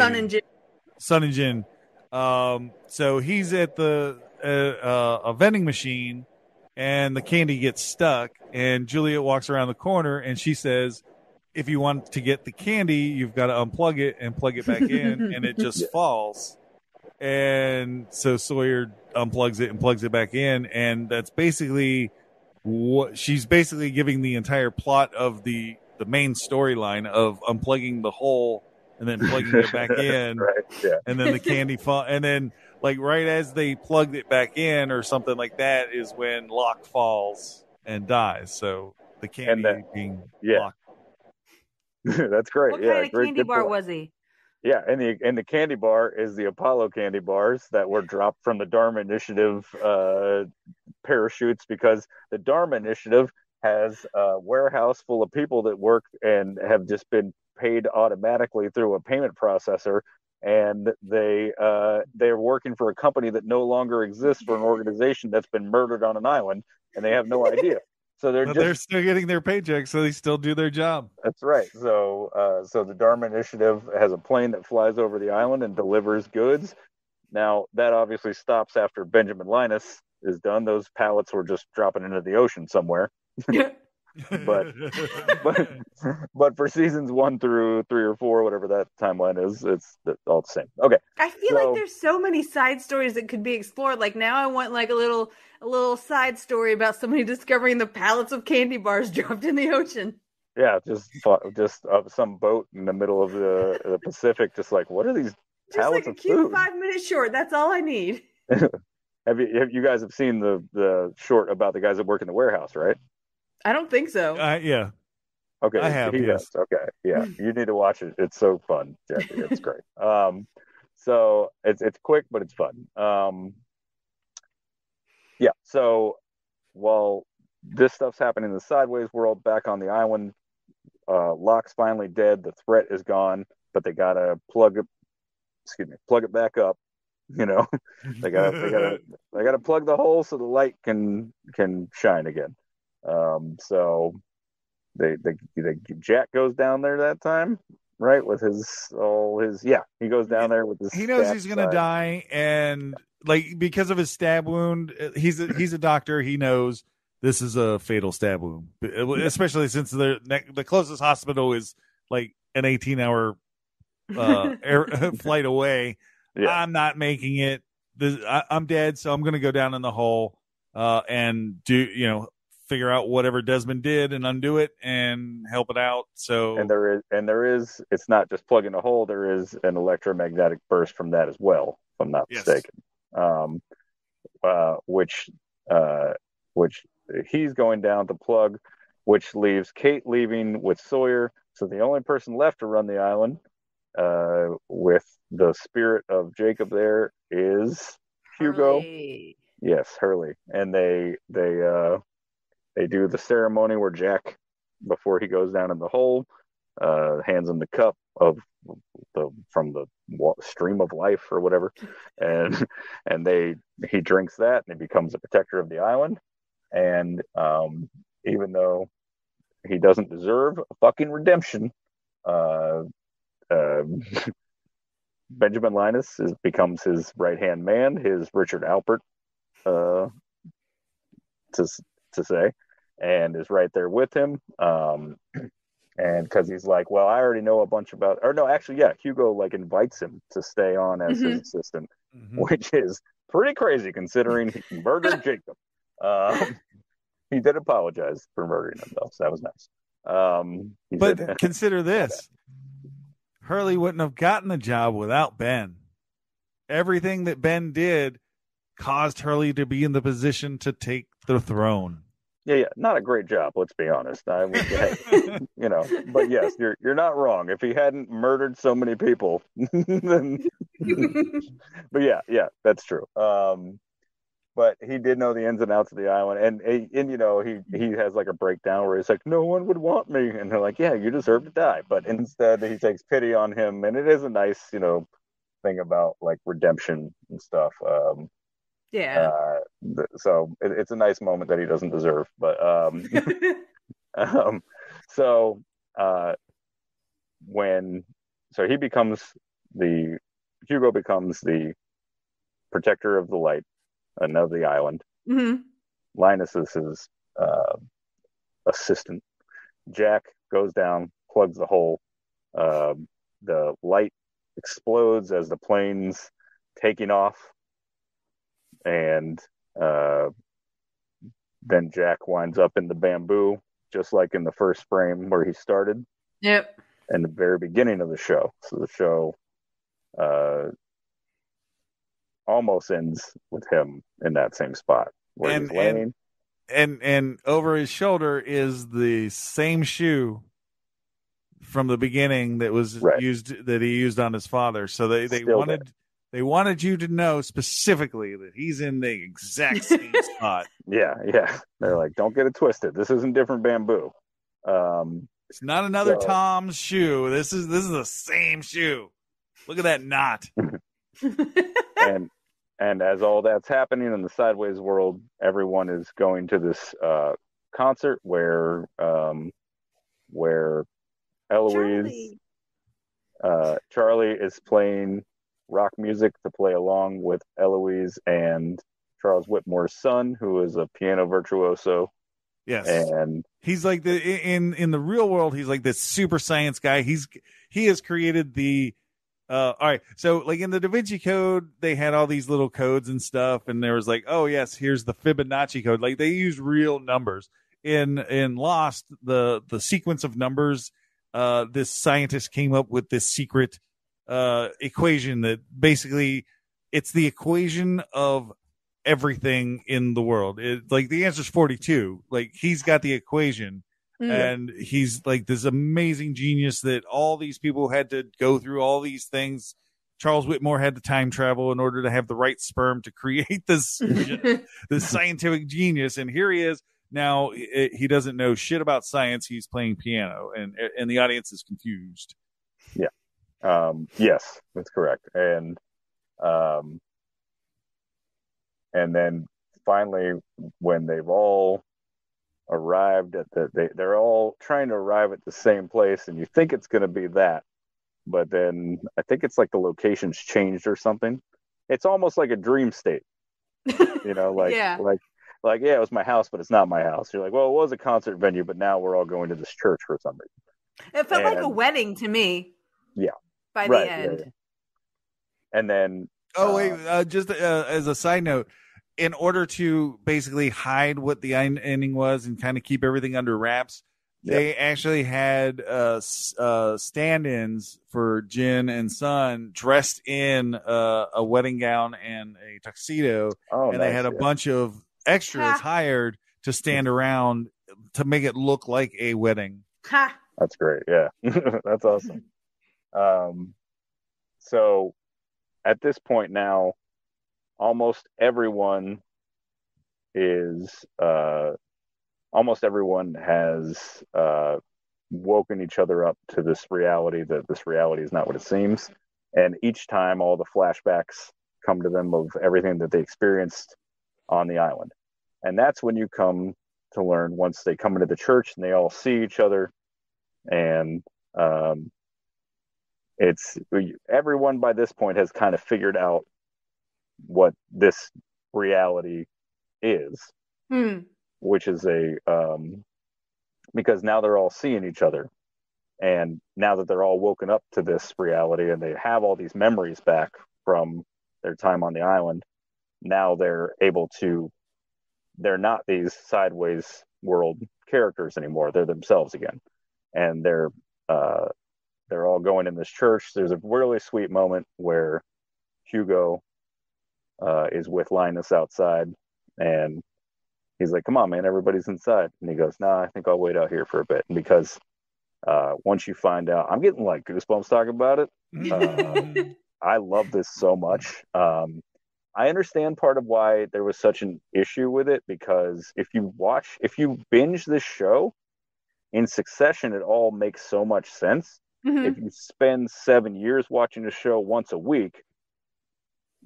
Son and Jin. So he's at the a vending machine, and the candy gets stuck, and Juliet walks around the corner, and she says, if you want to get the candy, you've got to unplug it and plug it back in, and it just falls. And so Sawyer unplugs it and plugs it back in, and that's basically what she's basically giving the entire plot of the main storyline of unplugging the hole and then plugging it back in, and then the candy fall, and then like right as they plugged it back in or something like that is when Locke falls and dies. So the candy being Locke. That's great. What kind of candy bar was he? Yeah, and the candy bar is the Apollo candy bars that were dropped from the Dharma Initiative parachutes, because the Dharma Initiative has a warehouse full of people that work and have just been paid automatically through a payment processor, and they're working for a company that no longer exists, for an organization that's been murdered on an island, and they have no idea. So they're still getting their paycheck, so they still do their job. That's right. So the Dharma Initiative has a plane that flies over the island and delivers goods. Now that obviously stops after Benjamin Linus is done. Those pallets were just dropping into the ocean somewhere. but for seasons 1 through 3 or 4, whatever that timeline is, it's all the same. Okay. I feel like there's so many side stories that could be explored. Like now I want like a little side story about somebody discovering the pallets of candy bars dropped in the ocean. Yeah, just some boat in the middle of the Pacific, just like, what are these pallets of food? Just like a cute 5-minute short. That's all I need. Have you guys seen the short about the guys that work in the warehouse, right? I don't think so. Yeah. Okay, I have, he yes. does. Okay, yeah, you need to watch it. It's so fun, Jackie. It's great. So it's quick, but it's fun. Yeah. So while this stuff's happening in the sideways world, back on the island, Locke's finally dead. The threat is gone, but they gotta plug it back up. You know, they gotta plug the hole so the light can shine again. So they Jack goes down there that time, right? With he goes down there with his. He knows he's gonna die, and like because of his stab wound, he's a doctor. He knows this is a fatal stab wound, especially since the closest hospital is like an 18-hour air flight away. Yeah. I'm not making it. I'm dead, so I'm going to go down in the hole and figure out whatever Desmond did and undo it and help it out. So there is it's not just plugging a hole. There is an electromagnetic burst from that as well, if I'm not mistaken. Which he's going down to plug, which leaves Kate leaving with Sawyer. So the only person left to run the island with the spirit of Jacob there is Hugo. Hurley. Yes, Hurley. And they do the ceremony where Jack, before he goes down in the hole, hands him the cup from the stream of life or whatever, and he drinks that and he becomes a protector of the island. And even though he doesn't deserve a fucking redemption, Benjamin Linus becomes his right hand man, his Richard Alpert, to say, and is right there with him. And because he's like, well, I already know a bunch about, or no, actually, yeah, Hugo like invites him to stay on as his assistant, which is pretty crazy considering he murdered Jacob. He did apologize for murdering him, though, so that was nice. But consider this. Hurley wouldn't have gotten the job without Ben. Everything that Ben did caused Hurley to be in the position to take the throne. Yeah, not a great job. Let's be honest. But yes, you're not wrong. If he hadn't murdered so many people, then. But yeah, that's true. But he did know the ins and outs of the island, and he has like a breakdown where he's like, no one would want me, and they're like, yeah, you deserve to die. But instead, he takes pity on him, and it is a nice thing about like redemption and stuff. So it's a nice moment that he doesn't deserve, but Hugo becomes the protector of the light and of the island. Mm-hmm. Linus is his assistant. Jack goes down, plugs the hole. The light explodes as the plane's taking off. And then Jack winds up in the bamboo, just like in the first frame where he started. Yep. In the very beginning of the show. So the show almost ends with him in that same spot where he's laying. And over his shoulder is the same shoe from the beginning that was he used on his father. So they wanted you to know specifically that he's in the exact same spot. Yeah. They're like, don't get it twisted. This isn't different bamboo. It's not another Tom's shoe. This is the same shoe. Look at that knot. And as all that's happening in the sideways world, everyone is going to this concert where Eloise, Charlie is playing rock music to play along with Eloise and Charles Whitmore's son, who is a piano virtuoso. Yes, and he's like in the real world, he's like this super science guy. He has created the. All right, so like in the Da Vinci Code, they had all these little codes and stuff, and there was like, oh yes, here's the Fibonacci code. Like they use real numbers. In Lost, the sequence of numbers, this scientist came up with this secret equation that basically it's the equation of everything in the world. Like the answer is 42. Like he's got the equation. And he's like this amazing genius that all these people had to go through all these things. Charles Whitmore had to time travel in order to have the right sperm to create this this scientific genius. And here he is now. He doesn't know shit about science. He's playing piano, and the audience is confused. Yeah. Yes, that's correct. And then finally, when they've all arrived at they're all trying to arrive at the same place, and you think it's going to be that, but then I think it's like the location's changed or something. It's almost like a dream state, like Yeah. like it was my house, but it's not my house. You're like, well, it was a concert venue, but now we're all going to this church for some reason. It felt like a wedding to me. Yeah. By the end. Yeah. And then just as a side note, in order to basically hide what the ending was and kind of keep everything under wraps, they actually had stand-ins for Jin and Sun dressed in a wedding gown and a tuxedo, and they had a bunch of extras hired to stand around to make it look like a wedding. That's great. Yeah, that's awesome. So at this point now, almost everyone has woken each other up to this reality, that this reality is not what it seems. And each time all the flashbacks come to them of everything that they experienced on the island. And that's when you come to learn, once they come into the church and they all see each other, and it's everyone by this point has kind of figured out what this reality is, which is because now they're all seeing each other, and now that they're all woken up to this reality and they have all these memories back from their time on the island, now they're not these sideways world characters anymore. They're themselves again, and they're all going in this church. There's a really sweet moment where Hugo is with Linus outside, and he's like, "Come on, man, everybody's inside." And he goes, "Nah, I think I'll wait out here for a bit." And because once you find out, I'm getting like goosebumps talking about it. I love this so much. I understand part of why there was such an issue with it, because if you binge this show in succession, it all makes so much sense. If you spend 7 years watching a show once a week,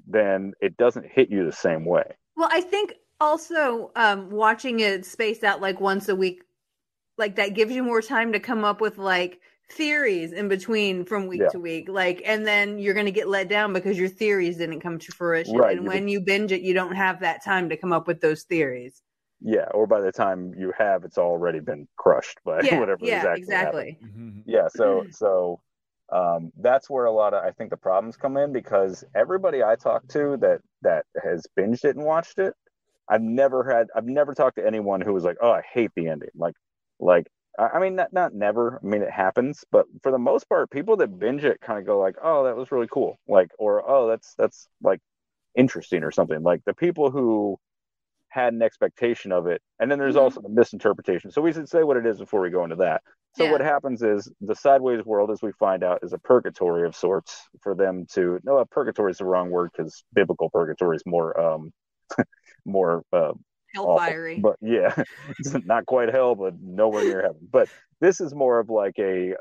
then it doesn't hit you the same way. Well, I think also watching it spaced out like once a week, like that gives you more time to come up with like theories in between from week to week, like, and then you're going to get let down because your theories didn't come to fruition. Right. And when you binge it, you don't have that time to come up with those theories. Yeah, or by the time you have, it's already been crushed by whatever exactly. Yeah, so that's where a lot of, I think, the problems come in, because everybody I talk to that has binged it and watched it, I've never talked to anyone who was like, "Oh, I hate the ending." Like I mean, not never. I mean, it happens, but for the most part, people that binge it kind of go like, "Oh, that was really cool," like, or "Oh, that's like interesting" or something. Like the people who had an expectation of it, and then there's also the misinterpretation. So we should say what it is before we go into that. So what happens is the sideways world, as we find out, is a purgatory of sorts for them to. No, purgatory is the wrong word, because biblical purgatory is more more hellfiery. But yeah, it's not quite hell, but nowhere near heaven. But this is more of like a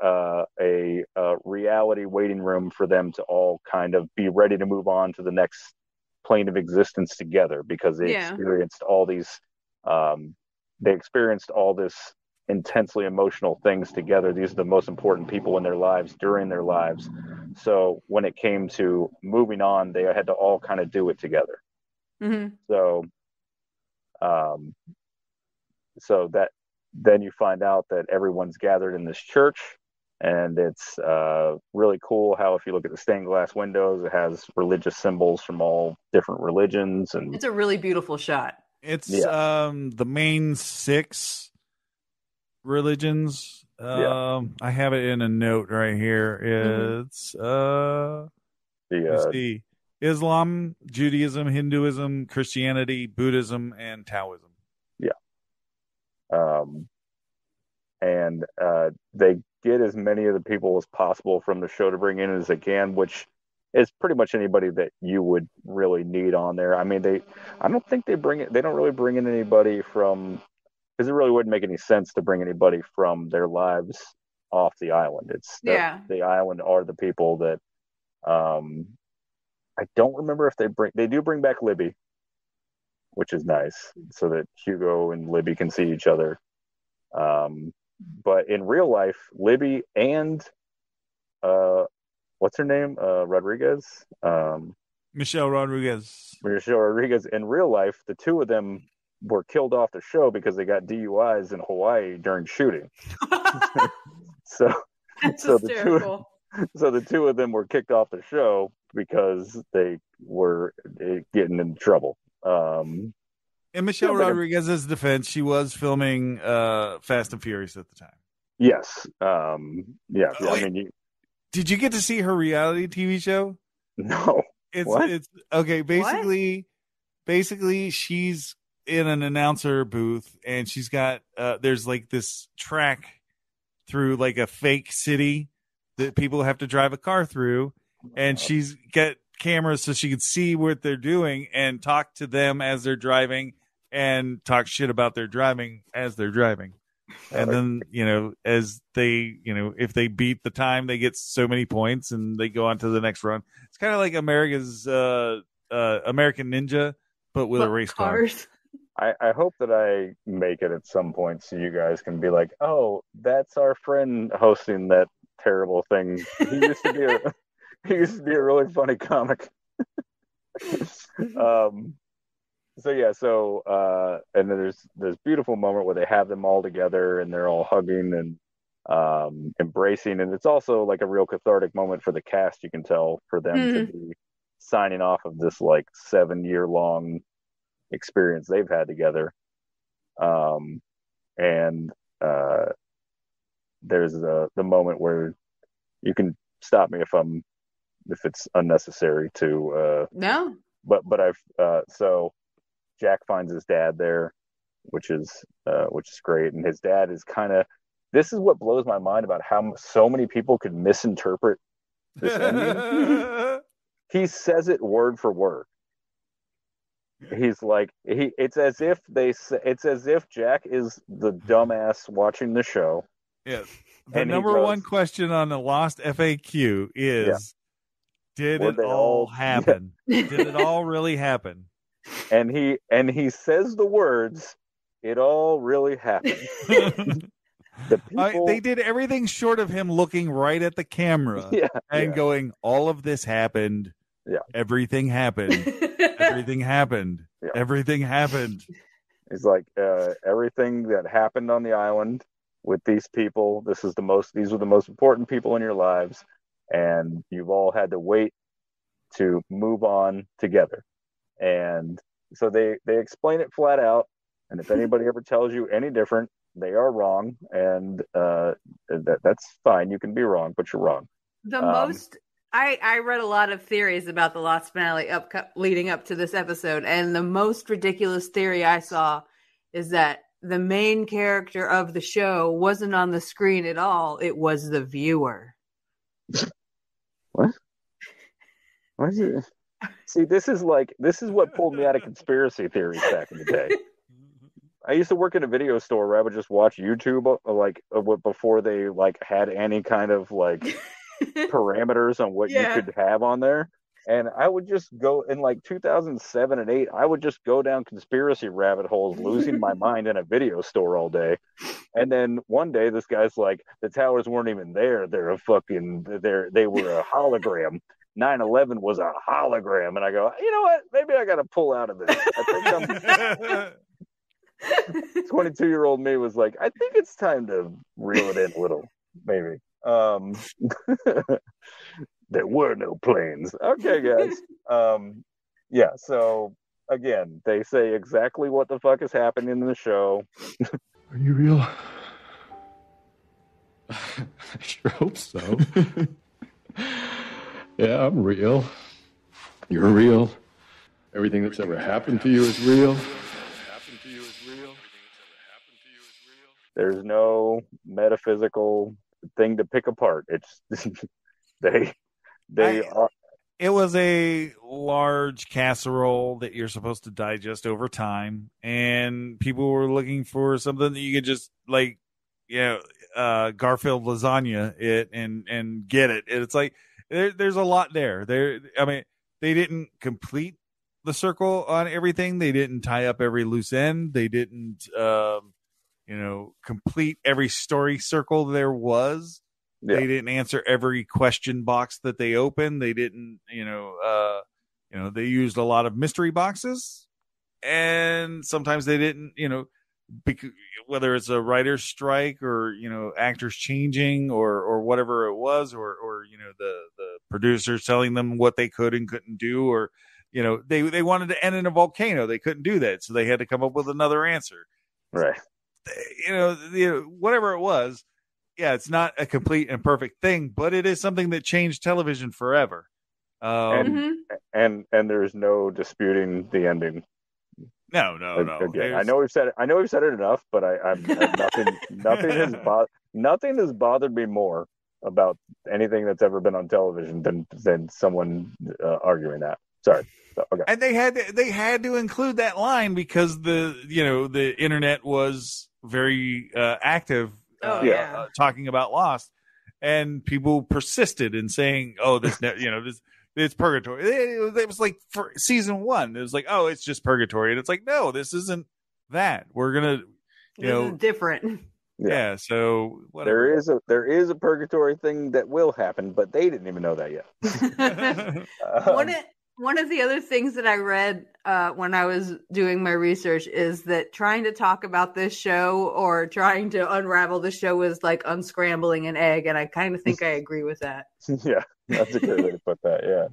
reality waiting room for them to all kind of be ready to move on to the next plane of existence together, because they experienced all these this intensely emotional things together. These are the most important people in their lives during their lives. So when it came to moving on, they had to all kind of do it together. So that then you find out that everyone's gathered in this church, and it's really cool how, if you look at the stained glass windows, it has religious symbols from all different religions, and it's a really beautiful shot. It's the main 6 religions. I have it in a note right here. It's the Islam, Judaism, Hinduism, Christianity, Buddhism, and Taoism. Yeah. And they get as many of the people as possible from the show to bring in as they can, which is pretty much anybody that you would really need on there. I mean, I don't think they don't really bring in anybody from, because it really wouldn't make any sense to bring anybody from their lives off the island. It's the island are the people that, I don't remember if they do bring back Libby, which is nice, so that Hugo and Libby can see each other. But in real life, Libby and what's her name? Rodriguez. Michelle Rodriguez. Michelle Rodriguez. In real life, the two of them were killed off the show because they got DUIs in Hawaii during shooting. That's hysterical. So the two of them were kicked off the show because they were getting in trouble. In Michelle Rodriguez's defense, she was filming Fast and Furious at the time. Yes. Yeah. I mean, did you get to see her reality TV show? No. It's okay. Basically, she's in an announcer booth, and she's got there's like this track through like a fake city that people have to drive a car through, and she's got cameras so she can see what they're doing and talk to them as they're driving and talk shit about their driving as they're driving. And then, as they, if they beat the time, they get so many points and they go on to the next run. It's kind of like America's American Ninja, but with a race car. I hope that I make it at some point so you guys can be like, oh, that's our friend hosting that terrible thing. He used to be a really funny comic. And then there's this beautiful moment where they have them all together and they're all hugging and embracing, and it's also like a real cathartic moment for the cast. You can tell, for them to be signing off of this like 7-year-long experience they've had together. There's the moment where you can stop me if it's unnecessary to no, but I've so Jack finds his dad there, which is great, and his dad is this is what blows my mind about how so many people could misinterpret this ending. He says it word for word. He's like it's as if Jack is the dumbass watching the show. Yeah. The number one question on the Lost FAQ is, did it all happen? Yeah. Did it all really happen? And he says the words, "It all really happened." They did everything short of him looking right at the camera going, "All of this happened. Yeah, everything happened. Everything happened. Yeah. Everything happened." It's like everything that happened on the island with these people. These were the most important people in your lives, and you've all had to wait to move on together. And so they explain it flat out. And if anybody ever tells you any different, they are wrong. And that's fine. You can be wrong, but you're wrong. I read a lot of theories about the Lost finale leading up to this episode, and the most ridiculous theory I saw is that the main character of the show wasn't on the screen at all. It was the viewer. What? What is it? See, this is what pulled me out of conspiracy theories back in the day. I used to work in a video store where I would just watch YouTube before they had any kind of parameters on what you could have on there. And I would just go in 2007 and 2008. I would just go down conspiracy rabbit holes, losing my mind in a video store all day. And then one day, this guy's like, "The towers weren't even there. They were a hologram. 9/11 was a hologram." And I go, you know what? Maybe I got to pull out of this. I think 22-year-old me was like, I think it's time to reel it in a little, maybe. There were no planes. Okay, guys. So again, they say exactly what the fuck is happening in the show. Are you real? I sure hope so. Yeah, I'm real. You're real. Everything that's ever happened to you is real. There's no metaphysical thing to pick apart. It's they are. It was a large casserole that you're supposed to digest over time, and people were looking for something that you could just like, Garfield lasagna it and get it. And it's like there's a lot there. I mean, they didn't complete the circle on everything. They didn't tie up every loose end. They didn't, complete every story circle there was. Yeah. They didn't answer every question box that they opened. They didn't, they used a lot of mystery boxes, and sometimes they didn't, whether it's a writer's strike or, actors changing or whatever it was, or the producers telling them what they could and couldn't do, or, they wanted to end in a volcano. They couldn't do that. So they had to come up with another answer. Right. Whatever it was. Yeah, it's not a complete and perfect thing, but it is something that changed television forever. And there's no disputing the ending. No. Again, I know we've said it enough, but nothing has bothered me more about anything that's ever been on television than someone arguing that. Sorry. Okay. And they had to include that line because the internet was very active. Talking about Lost, and people persisted in saying, "Oh, this it's purgatory." It was like for season 1, it was like, "Oh, it's just purgatory," and it's like, "No, this isn't that. We're gonna, this is different." Yeah. So whatever. There is a purgatory thing that will happen, but they didn't even know that yet. One of the other things that I read when I was doing my research is that trying to talk about this show or trying to unravel the show was like unscrambling an egg, and I kind of think I agree with that. Yeah, that's a good way to put that, yeah.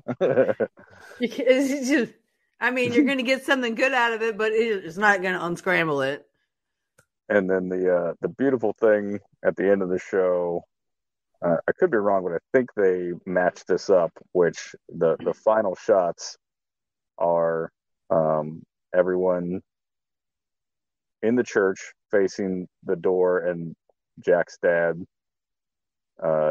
It's just, I mean, you're going to get something good out of it, but it's not going to unscramble it. And then the beautiful thing at the end of the show, I could be wrong, but I think they matched this up, which the final shots are everyone in the church facing the door, and Jack's dad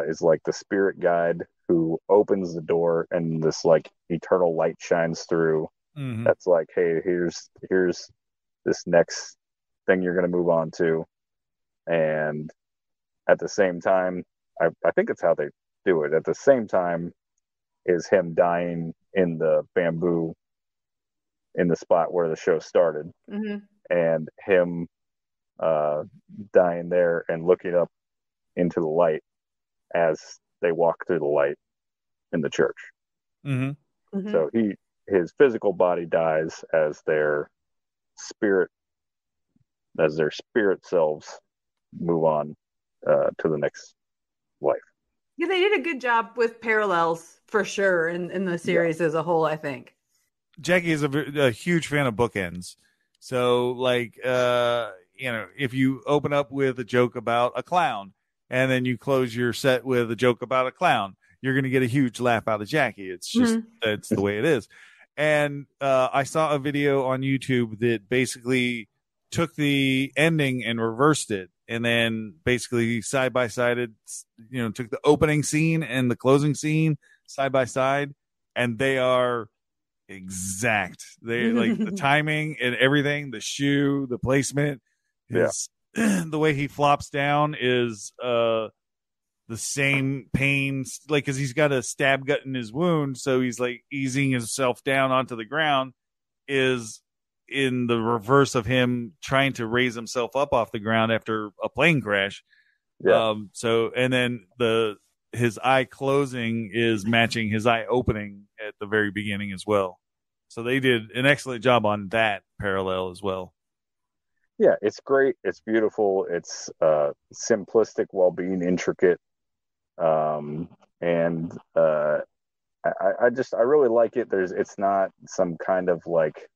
is like the spirit guide who opens the door, and this like eternal light shines through. Mm-hmm. That's like, hey, here's this next thing you're going to move on to. And at the same time, I think it's how they do it. At the same time is him dying in the bamboo in the spot where the show started. Mm-hmm. And him dying there and looking up into the light as they walk through the light in the church. Mm-hmm. Mm-hmm. So his physical body dies as their spirit selves move on to the next life. Yeah, they did a good job with parallels for sure in the series as a whole, I think. Jackie is a huge fan of bookends. So, like, if you open up with a joke about a clown and then you close your set with a joke about a clown, you're going to get a huge laugh out of Jackie. It's just, that's the way it is. And I saw a video on YouTube that basically took the ending and reversed it, and then basically side by sided, took the opening scene and the closing scene side by side, and they are exact. They like the timing and everything, the shoe, the placement, the way he flops down is the same pain, like, because he's got a stab gut in his wound, so he's like easing himself down onto the ground, is in the reverse of him trying to raise himself up off the ground after a plane crash. And then his eye closing is matching his eye opening at the very beginning as well. So they did an excellent job on that parallel as well. Yeah, it's great. It's beautiful. It's simplistic while being intricate. I really like it. It's not some kind of like,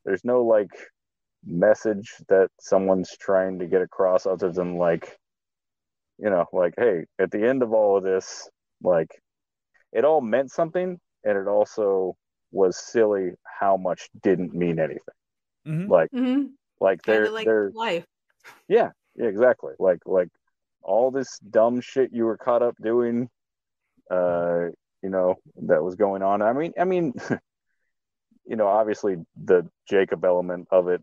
there's no like message that someone's trying to get across other than like, like, hey, at the end of all of this, like, it all meant something, and it also was silly how much didn't mean anything. Mhm. Like they're life. Yeah, exactly. Like all this dumb shit you were caught up doing, that was going on. I mean, obviously the Jacob element of it,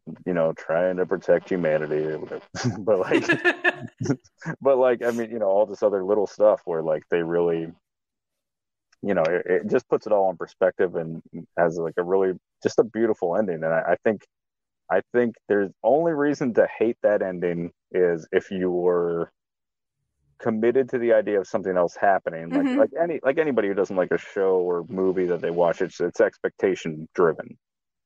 trying to protect humanity, but I mean, all this other little stuff where like they really, it just puts it all in perspective and has like a really just a beautiful ending. And I think there's only reason to hate that ending is if you were committed to the idea of something else happening, like anybody who doesn't like a show or movie that they watch, it's expectation driven.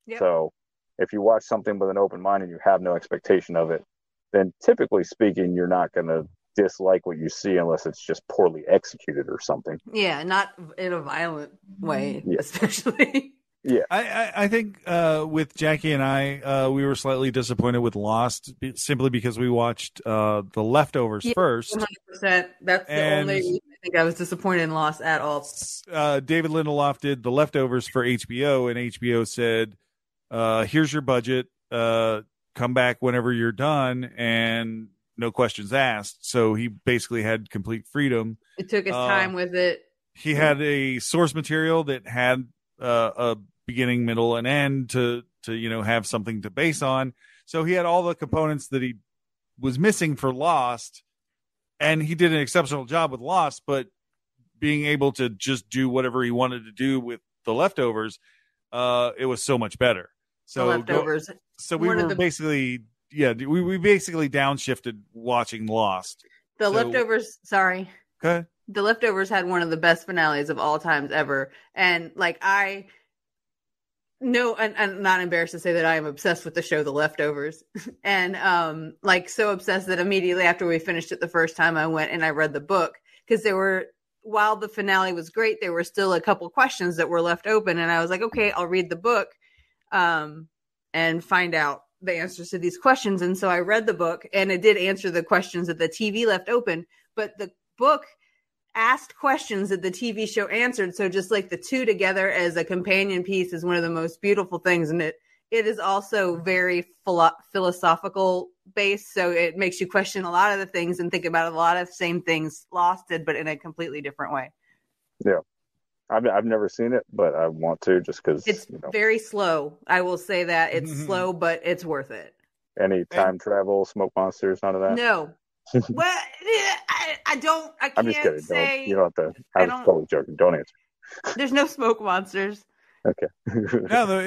Yep. So if you watch something with an open mind and you have no expectation of it, then typically speaking, you're not going to dislike what you see unless it's just poorly executed or something. Yeah, not in a violent way, Yeah. especially. Yeah, I think with Jackie and I, we were slightly disappointed with Lost simply because we watched The Leftovers first. 100%. That's the only reason I think I was disappointed in Lost at all. David Lindelof did The Leftovers for HBO, and HBO said, "Here's your budget. Come back whenever you're done, and no questions asked." So he basically had complete freedom. It took his time with it. He had a source material that had a beginning, middle, and end to have something to base on. So he had all the components that he was missing for Lost, and he did an exceptional job with Lost, but being able to just do whatever he wanted to do with The Leftovers, it was so much better. So The Leftovers. We were basically downshifted watching Lost. Leftovers, sorry. Okay. The Leftovers had one of the best finales of all times ever. And I'm not embarrassed to say that I am obsessed with the show The Leftovers. And so obsessed that immediately after we finished it the first time, I went and I read the book, because while the finale was great, there were still a couple questions that were left open, and I was like, okay, I'll read the book and find out the answers to these questions. And so I read the book, and it did answer the questions that the TV left open, but the book asked questions that the TV show answered. So just like the two together as a companion piece is one of the most beautiful things. And it is also very philosophical based. So it makes you question a lot of the things and think about a lot of same things Lost did, but in a completely different way. Yeah. I've never seen it, but I want to, just because it's very slow. I will say that it's slow, but it's worth it. Any time travel, smoke monsters, none of that? No. Well, I can't. I'm just kidding. Say, you don't have to. I was totally joking. Don't answer. There's no smoke monsters. Okay.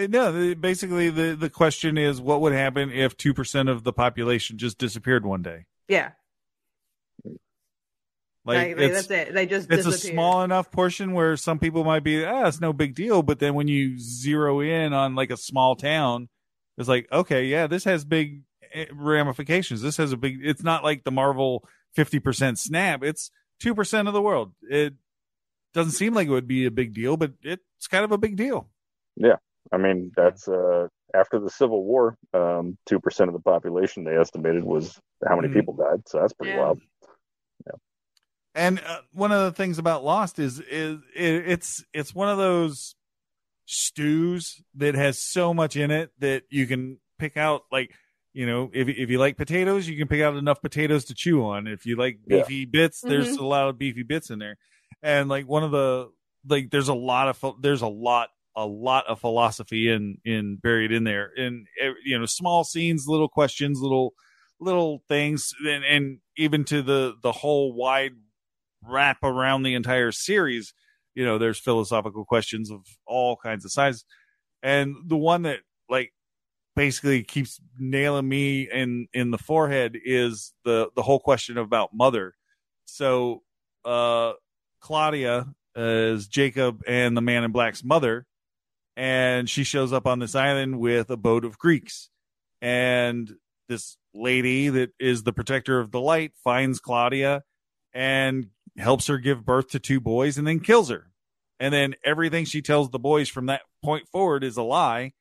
No. Basically, the question is, what would happen if 2% of the population just disappeared one day? Yeah. That's it. They just it's a small enough portion where some people might be, it's no big deal. But then when you zero in on like a small town, it's like, okay, yeah, this has big ramifications. This has it's not like the Marvel 50% snap. It's 2% of the world. It doesn't seem like it would be a big deal, but it's kind of a big deal. Yeah. I mean, that's after the Civil War, 2% of the population they estimated was how many people died. So that's pretty wild. Yeah. And one of the things about Lost is it's one of those stews that has so much in it that you can pick out, like, if you like potatoes, you can pick out enough potatoes to chew on. If you like beefy bits, there's a lot of beefy bits in there. And like one of the, like, there's a lot of philosophy in buried in there. And, small scenes, little questions, little things, and even to the whole wide wrap around the entire series, there's philosophical questions of all kinds of sizes. And the one that, like, basically keeps nailing me in the forehead is the whole question about mother. So Claudia is Jacob and the Man in Black's mother, and she shows up on this island with a boat of Greeks, and this lady that is the protector of the light finds Claudia and helps her give birth to 2 boys and then kills her. And then everything she tells the boys from that point forward is a lie.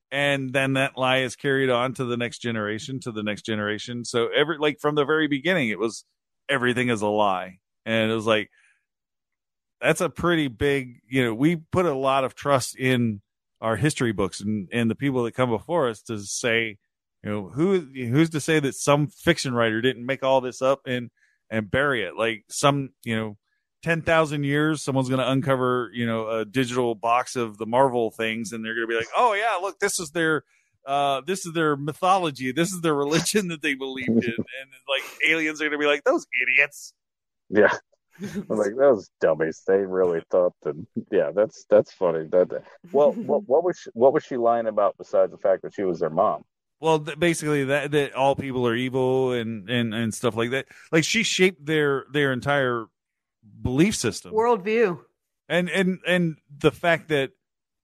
And then that lie is carried on to the next generation, So from the very beginning, it was everything is a lie. And it was like, that's a pretty big, we put a lot of trust in our history books and the people that come before us to say, who's to say that some fiction writer didn't make all this up and bury it? Like 10,000 years, someone's going to uncover, a digital box of the Marvel things, and they're going to be like, oh yeah, look, this is their mythology. This is their religion that they believed in. And like aliens are going to be like, those idiots. Yeah. I'm like, those dummies. They really thought that. Yeah, that's funny. What was she lying about besides the fact that she was their mom? Well, basically that all people are evil and stuff like that. Like she shaped their entire belief system, worldview, and the fact that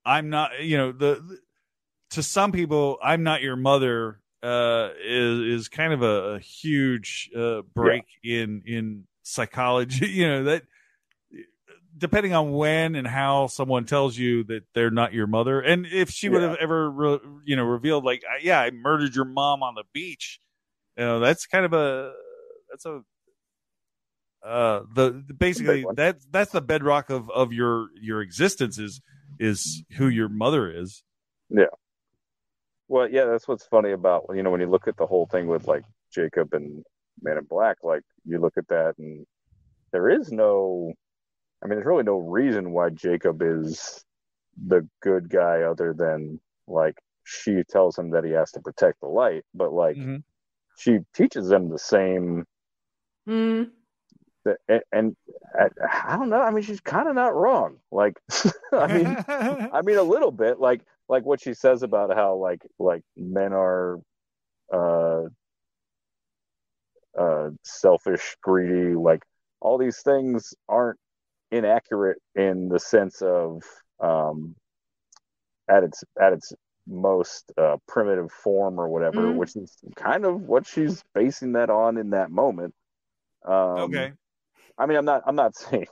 I'm not, to some people, I'm not your mother is kind of a huge break in psychology. That depending on when and how someone tells you that they're not your mother, and if she would have ever revealed like, yeah, I murdered your mom on the beach, that's kind of basically that's the bedrock of your existence is who your mother is. Yeah. Well, yeah, that's what's funny about, when you look at the whole thing with like Jacob and Man in Black, like you look at that and there's really no reason why Jacob is the good guy other than like she tells him that he has to protect the light, but like she teaches him the same. And I don't know. I mean, she's kind of not wrong. Like, I mean, a little bit. Like what she says about how like men are selfish, greedy. Like all these things aren't inaccurate in the sense of at its most primitive form or whatever, which is kind of what she's basing that on in that moment. Okay. I mean, I'm not saying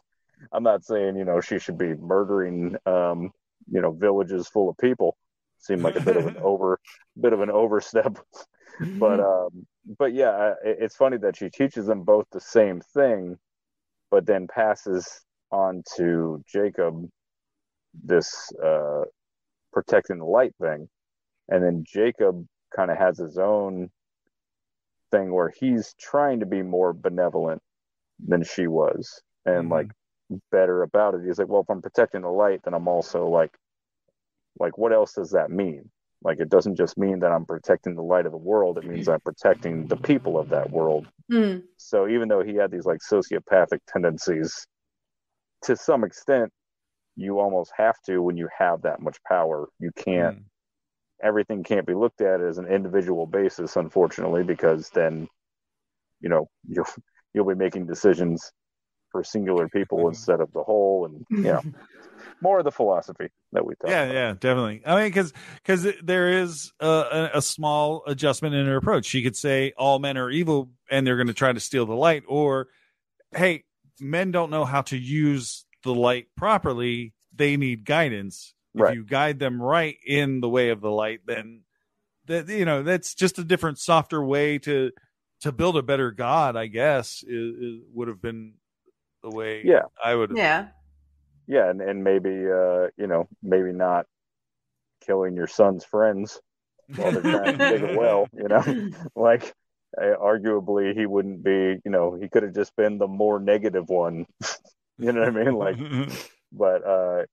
she should be murdering villages full of people. Seemed like a bit of an overstep. But yeah, it's funny that she teaches them both the same thing, but then passes on to Jacob this protecting the light thing, and then Jacob kind of has his own thing where he's trying to be more benevolent than she was, and like better about it. He's like, well, if I'm protecting the light, then I'm also like what else does that mean? Like, it doesn't just mean that I'm protecting the light of the world. It means I'm protecting the people of that world. So even though he had these like sociopathic tendencies, to some extent, you almost have to when you have that much power. You can't. Everything can't be looked at as an individual basis, unfortunately, because then, you'll be making decisions for singular people instead of the whole, and more of the philosophy that we talk about. Yeah, definitely. I mean, because there is a small adjustment in her approach. She could say all men are evil and they're going to try to steal the light, or hey, men don't know how to use the light properly. They need guidance. If you guide them right in the way of the light, then that's just a different, softer way to build a better God, I guess, would have been the way I would have. Yeah, and maybe maybe not killing your son's friends while they're trying to dig a well. Like arguably he wouldn't be. He could have just been the more negative one. You know what I mean? Like, but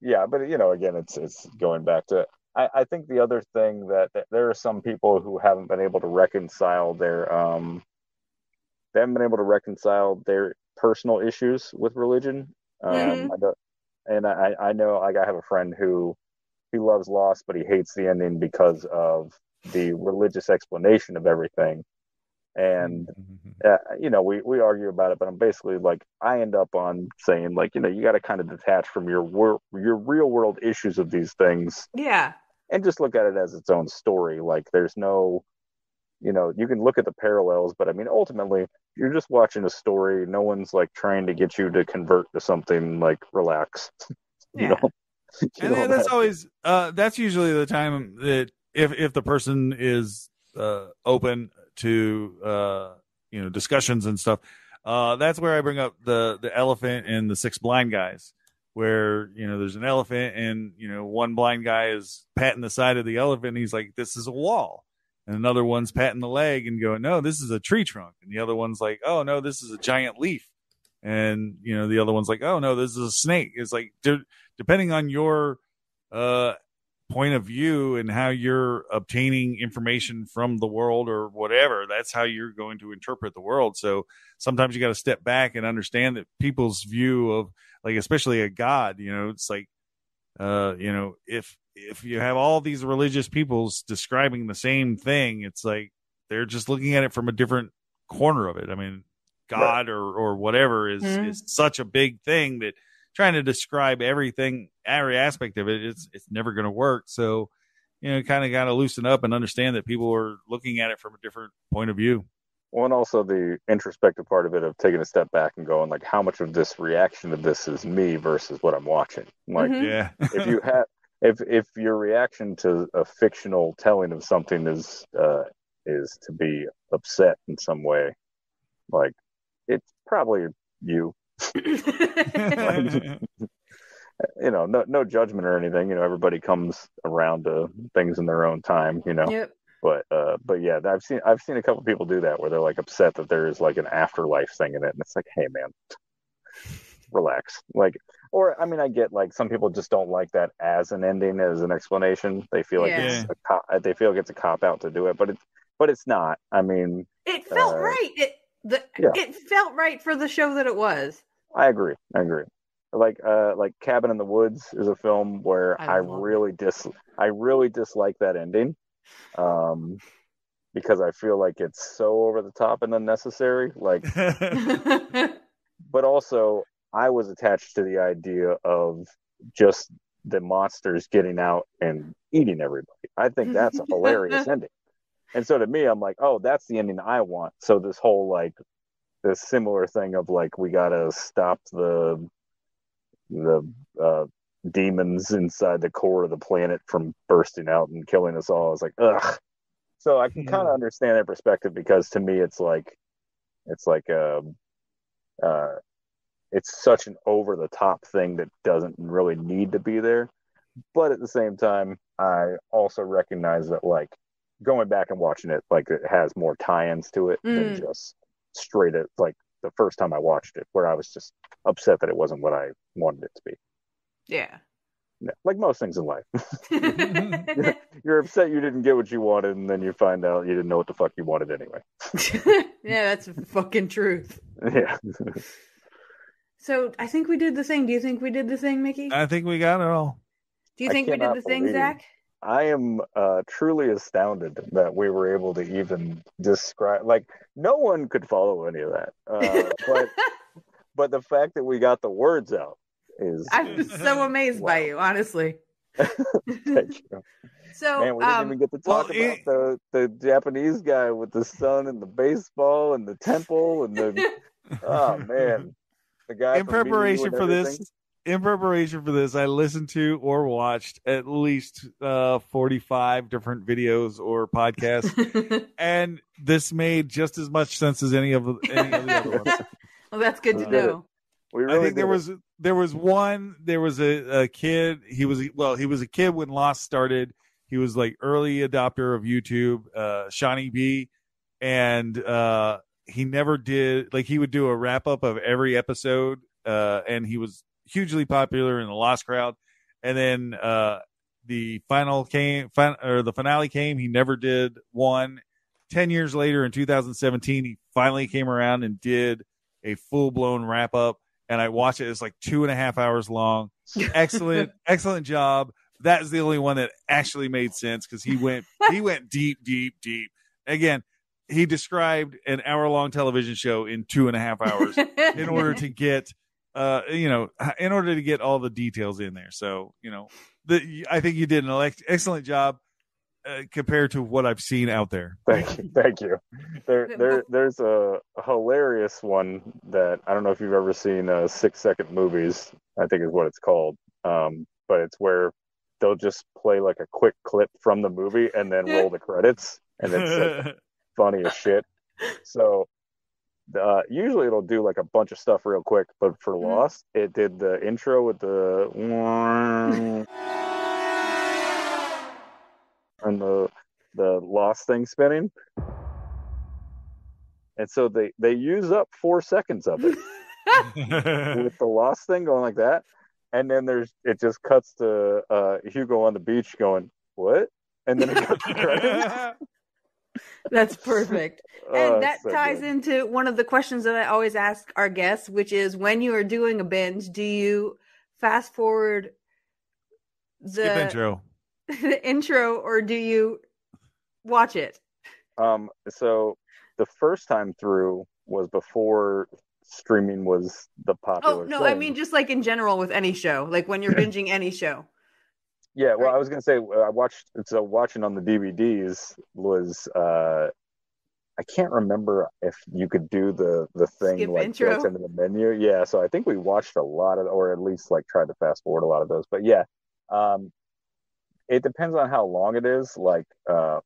again, it's going back to. I think the other thing that there are some people who haven't been able to reconcile their personal issues with religion. I know, like, I have a friend who he loves Lost, but he hates the ending because of the religious explanation of everything. And we argue about it, but I'm basically like, I end up on saying like, you got to kind of detach from your real world issues of these things. Yeah. And just look at it as its own story. Like, there's no, you can look at the parallels, but I mean, ultimately, you're just watching a story. No one's like trying to get you to convert to something. Like, relax. That's always that's usually the time that if the person is open to discussions and stuff, that's where I bring up the elephant and the six blind guys. where, there's an elephant and, one blind guy is patting the side of the elephant. And he's like, this is a wall. And another one's patting the leg and going, no, this is a tree trunk. And the other one's like, oh, no, this is a giant leaf. And, the other one's like, oh, no, this is a snake. It's like, depending on your point of view and how you're obtaining information from the world or whatever, that's how you're going to interpret the world. So sometimes you got to step back and understand that people's view of, like, especially a God, it's like, if you have all these religious peoples describing the same thing, it's like they're just looking at it from a different corner of it. I mean, God or whatever is such a big thing that trying to describe everything, every aspect of it, it's never going to work. So, kind of got to loosen up and understand that people are looking at it from a different point of view. Well, and also the introspective part of it of taking a step back and going, like, how much of this reaction to this is me versus what I'm watching? Like, yeah, if your reaction to a fictional telling of something is to be upset in some way, like, it's probably you. No judgment or anything. Everybody comes around to things in their own time. Yep. But yeah, I've seen a couple people do that where they're like upset that there is like an afterlife thing in it, and it's like, hey man, relax. Like, or I mean, I get like some people just don't like that as an ending, as an explanation. They feel like they feel like it's a cop out to do it, but it's not. I mean, it felt right. It felt right for the show that it was. I agree. Like Cabin in the Woods is a film where I really dislike that ending, because I feel like it's so over the top and unnecessary. Like, but also I was attached to the idea of just the monsters getting out and eating everybody. I think that's a hilarious ending. And so to me, I'm like, oh, that's the ending I want. So this whole like this similar thing of like we gotta stop the demons inside the core of the planet from bursting out and killing us all. It's like, ugh. So I can kind of understand that perspective, because to me it's such an over the top thing that doesn't really need to be there. But at the same time, I also recognize that like going back and watching it, like it has more tie-ins to it than just straight at like the first time I watched it, where I was just upset that it wasn't what I wanted it to be. Yeah. Like most things in life. You're upset you didn't get what you wanted, and then you find out you didn't know what the fuck you wanted anyway. Yeah, that's fucking truth. Yeah. So I think we did the thing. Do you think we did the thing, Mickey? I think we got it all. Do you think we did the thing, Zach? I am truly astounded that we were able to even describe, like, no one could follow any of that. But the fact that we got the words out is... I'm so amazed by you, honestly. Thank you. So, man, we didn't even get to talk about the Japanese guy with the sun and the baseball and the temple and the... Oh, man. The guy in preparation for this, I listened to or watched at least 45 different videos or podcasts, and this made just as much sense as any of the other ones. Well, that's good to know. I think there was a kid. He was a kid when Lost started. He was like early adopter of YouTube, Shawnee B, and he never did, like, he would do a wrap up of every episode, and he was hugely popular in the Lost crowd. And then the finale came. He never did one. 10 years later, in 2017, he finally came around and did a full blown wrap up. And I watched it. It's like 2.5 hours long. Excellent job. That is the only one that actually made sense, because he went deep. Again, he described an hour-long television show in 2.5 hours in order to get, in order to get all the details in there. So, I think you did an excellent job compared to what I've seen out there. Thank you. There's a hilarious one that I don't know if you've ever seen, 6-second movies, I think is what it's called. But it's where they'll just play like a quick clip from the movie and then roll the credits, and it's like, funny as shit. So Usually it'll do like a bunch of stuff real quick, but for Lost, it did the intro with the and the Lost thing spinning, and so they use up 4 seconds of it with the Lost thing going like that, and then it just cuts to Hugo on the beach going what, and then it cuts to credits. That's perfect. And that so ties good. into one of the questions that I always ask our guests, which is when you are doing a binge, do you fast forward Skip intro. the intro or do you watch it? So the first time through was before streaming was the popular no, thing. I mean just like in general with any show, like when you're binging any show. Yeah, well, I was gonna say watching on the DVDs was I can't remember if you could do the thing Skip like intro? built into the menu. Yeah, so I think we watched a lot of, or at least like tried to fast forward a lot of those. But yeah, it depends on how long it is. Like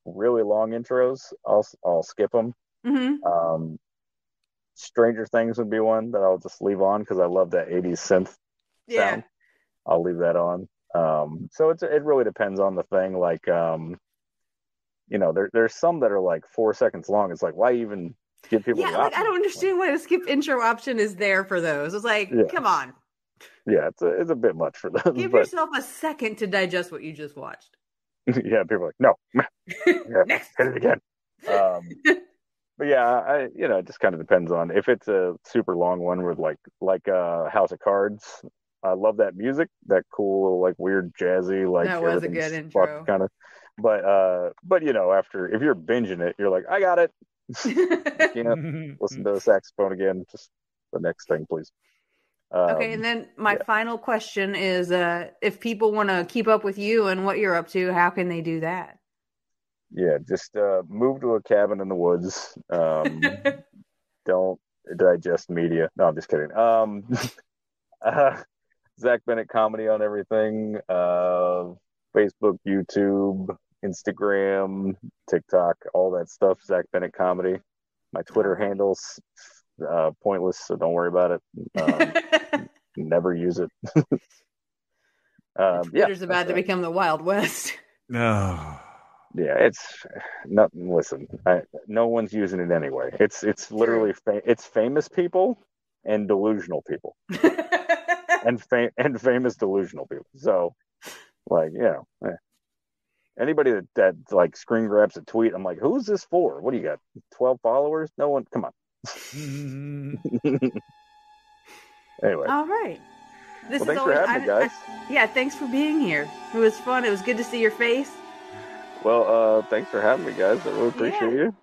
really long intros, I'll skip them. Mm-hmm. Stranger Things would be one that I'll just leave on because I love that 80s synth sound. I'll leave that on. So it really depends on the thing. Like, there's some that are like 4 seconds long. It's like, why even give people the option? Like I don't understand why the skip intro option is there for those. It's like, come on. Yeah, it's a bit much for those. Give yourself a second to digest what you just watched. Yeah, people are like, no. Next. Hit it again. But yeah, it just kind of depends on if it's a super long one with like House of Cards. I love that music, that cool, like weird jazzy, like that was a good intro kind of. But after if you're binging it, you're like, I got it. I can't listen to the saxophone again. Just the next thing, please. Okay, and then my final question is, if people want to keep up with you and what you're up to, how can they do that? Yeah, just move to a cabin in the woods. Don't digest media. No, I'm just kidding. Zach Bennett comedy on everything. Facebook, YouTube, Instagram, TikTok, all that stuff. Zach Bennett comedy. My Twitter handle's pointless, so don't worry about it. Never use it. Twitter's about to become the Wild West. No. Yeah, it's nothing. Listen, no one's using it anyway. It's literally it's famous people and delusional people, and famous delusional people. So, like, anybody that like screen grabs a tweet, I'm like, who's this for? What do you got? 12 followers? No one. Come on. Anyway. All right. Thanks for having me, guys. Thanks for being here. It was fun. It was good to see your face. Well, thanks for having me, guys. I really appreciate you.